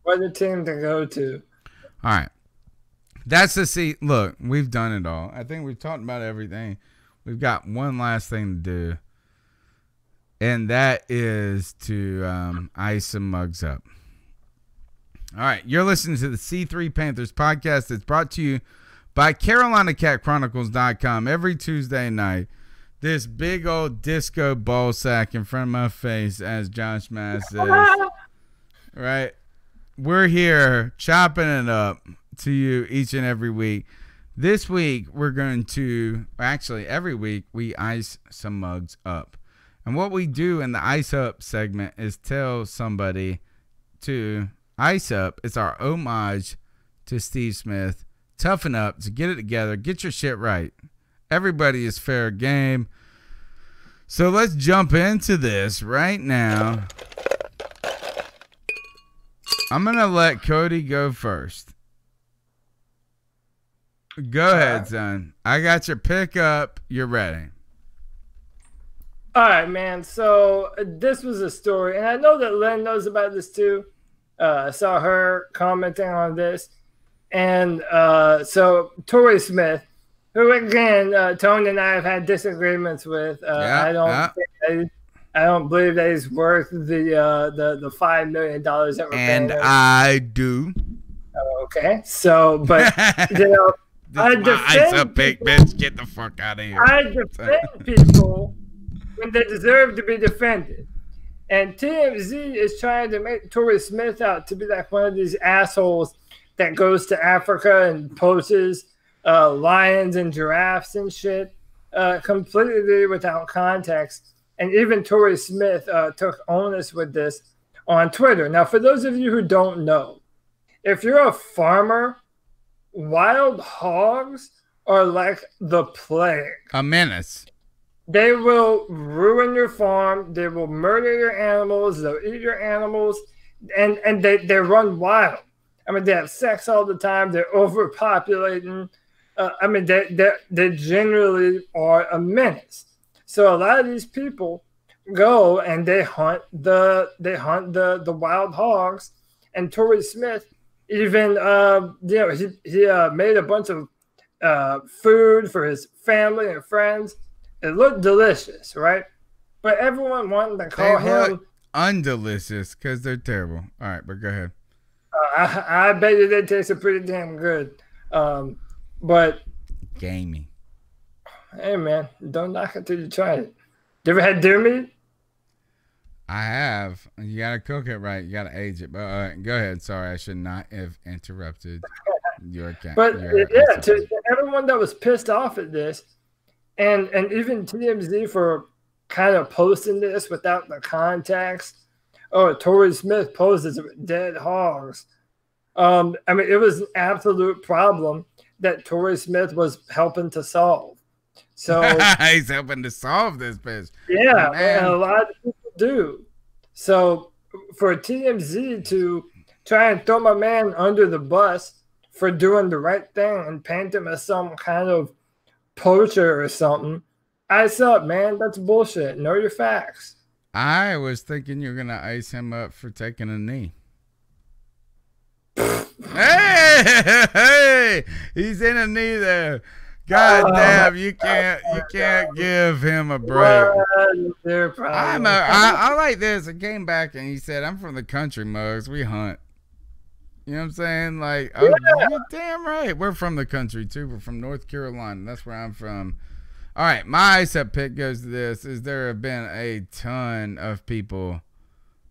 What a team to go to. All right. That's the seat. Look, we've done it all. I think we've talked about everything. We've got one last thing to do, and that is to ice some mugs up. All right. You're listening to the C3 Panthers podcast. It's brought to you by CarolinaCatChronicles.com every Tuesday night. This big old disco ball sack in front of my face, as Josh Mass says. Right? We're here chopping it up to you each and every week. This week, we're going to, actually, every week, we ice some mugs up. And what we do in the ice up segment is tell somebody to ice up. It's our homage to Steve Smith. Toughen up, to get it together, get your shit right. Everybody is fair game. So let's jump into this right now. I'm going to let Cody go first. Go ahead, son. I got your pick up. You're ready. All right, man. So this was a story, and I know that Lynn knows about this too. I saw her commenting on this. And so Torrey Smith, who again, Tony and I have had disagreements with. I don't believe that he's worth the $5 million that we're paying. And I do. Okay, so but you know, I defend people, bitch. Get the fuck out of here. I defend people when they deserve to be defended. And TMZ is trying to make Torrey Smith out to be like one of these assholes that goes to Africa and poses lions and giraffes and shit completely without context. And even Torrey Smith took onus with this on Twitter. Now, for those of you who don't know, if you're a farmer, wild hogs are like the plague. A menace. They will ruin your farm. They will murder your animals. They'll eat your animals. And they run wild. I mean, they have sex all the time. They're overpopulating. I mean, they generally are a menace. So a lot of these people go and they hunt the wild hogs. And Torrey Smith even he made a bunch of food for his family and friends. It looked delicious, right? But everyone wanted to call him undelicious because they're terrible. All right, but go ahead. I bet you they tasted pretty damn good. But gamey. Hey man, don't knock it till you try it. You ever had deer meat? I have. You gotta cook it right. You gotta age it. But go ahead. Sorry, I should not have interrupted your cat. But yeah, to everyone that was pissed off at this, and even TMZ for kind of posting this without the context. Oh, Torrey Smith poses dead hogs. I mean, it was an absolute problem that Torrey Smith was helping to solve. So he's helping to solve this bitch. Yeah, and a lot of people do. So for TMZ to try and throw my man under the bus for doing the right thing and paint him as some kind of poacher or something, Ice up, man. That's bullshit. Know your facts. I was thinking you're going to ice him up for taking a knee. Hey, he's in a knee there. God damn, you can't give him a break. I like this. I came back and he said, I'm from the country, Mugs. We hunt. You know what I'm saying? Like, oh, you're damn right. We're from the country too. We're from North Carolina. That's where I'm from. All right, my ice up pick goes to this. Is there have been a ton of people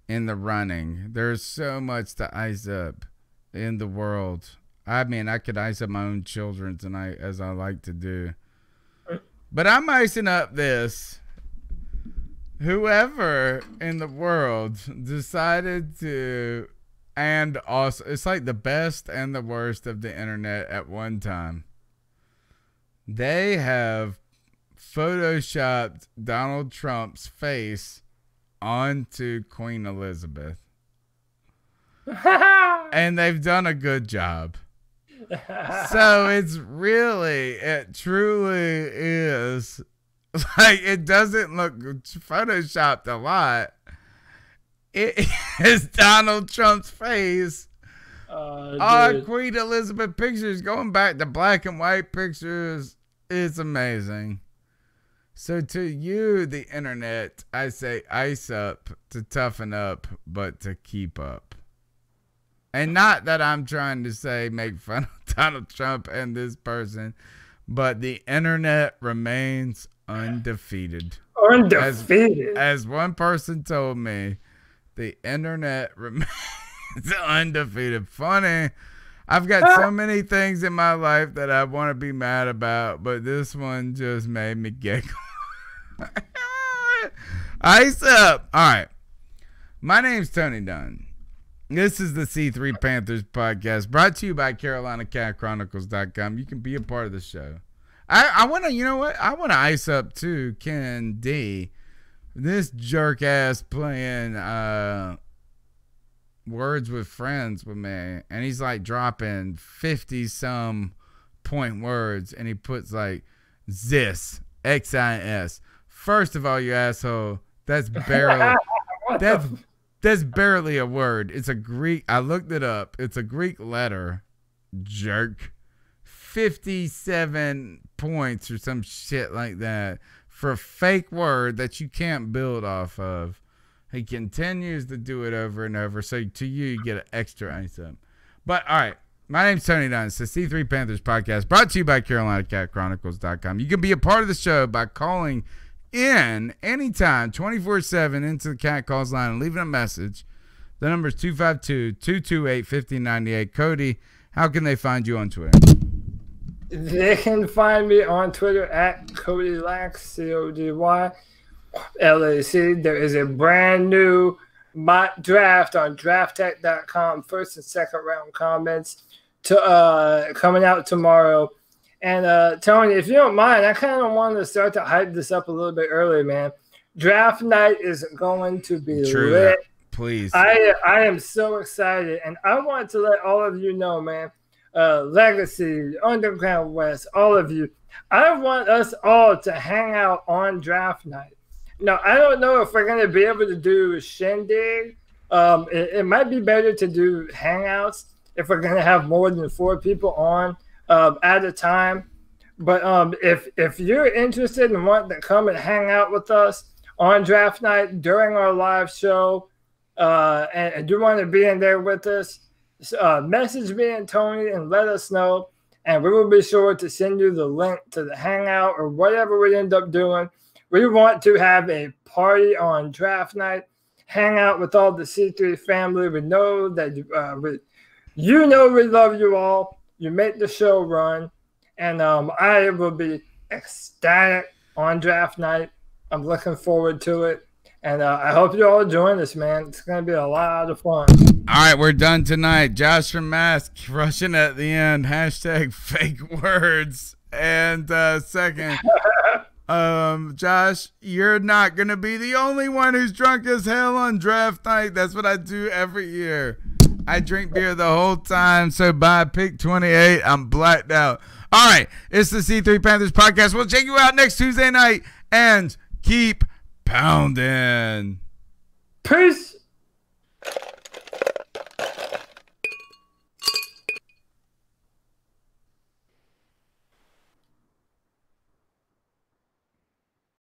in the running. There's so much to ice up in the world. I mean, I could ice up my own children tonight, as I like to do. But I'm icing up this. Whoever in the world decided to, and also, it's like the best and the worst of the internet at one time. They have photoshopped Donald Trump's face onto Queen Elizabeth. And they've done a good job. So it truly is like, it doesn't look photoshopped a lot. It is Donald Trump's face on Queen Elizabeth pictures, going back to black and white pictures. It's amazing. So to you, the internet, I say ice up to toughen up, but to keep up. And not that I'm trying to say make fun of Donald Trump and this person, but the internet remains undefeated. Undefeated. As one person told me, the internet remains undefeated. Funny. I've got so many things in my life that I want to be mad about, but this one just made me giggle. Ice up. All right. My name's Tony Dunn. This is the C3 Panthers podcast, brought to you by CarolinaCatChronicles.com. You can be a part of the show. I want to, you know what? I want to ice up too Ken D. This jerk ass playing Words with Friends with me, and he's like dropping 50-some point words, and he puts like Zis, X-I-S. First of all, you asshole, that's barely that's barely a word. It's a Greek. I looked it up. It's a Greek letter. Jerk. 57 points or some shit like that for a fake word that you can't build off of. He continues to do it over and over. So to you, you get an extra ice up. But all right. My name's Tony Dunn. It's the C3 Panthers podcast, brought to you by CarolinaCatChronicles.com. You can be a part of the show by calling in anytime, 24/7, into the Cat Calls line and leaving a message. The number is 252-228-5098. Cody, how can they find you on Twitter? They can find me on Twitter at CodyLax, CODYLAC. There is a brand new mock draft on drafttech.com, first and second round comments to coming out tomorrow. And Tony, if you don't mind, I kind of wanted to start to hype this up a little bit early, man. Draft night is going to be lit. Please. I am so excited, and I want to let all of you know, man, Legacy, Underground West, all of you, I want us all to hang out on draft night. Now, I don't know if we're going to be able to do Shindig. It might be better to do Hangouts if we're going to have more than 4 people on at a time. But if you're interested and want to come and hang out with us on draft night during our live show, and you want to be in there with us, message me and Tony and let us know, and we will be sure to send you the link to the hangout or whatever we end up doing. We want to have a party on draft night, hang out with all the C3 family. We know that we love you all. You make the show run, and I will be ecstatic on draft night. I'm looking forward to it, and I hope you all join us, man. It's going to be a lot of fun. All right, we're done tonight. Josh from Mask rushing at the end. Hashtag fake words. And second, Josh, you're not going to be the only one who's drunk as hell on draft night. That's what I do every year. I drink beer the whole time, so by pick 28, I'm blacked out. All right. It's the C3 Panthers podcast. We'll check you out next Tuesday night and keep pounding. Peace.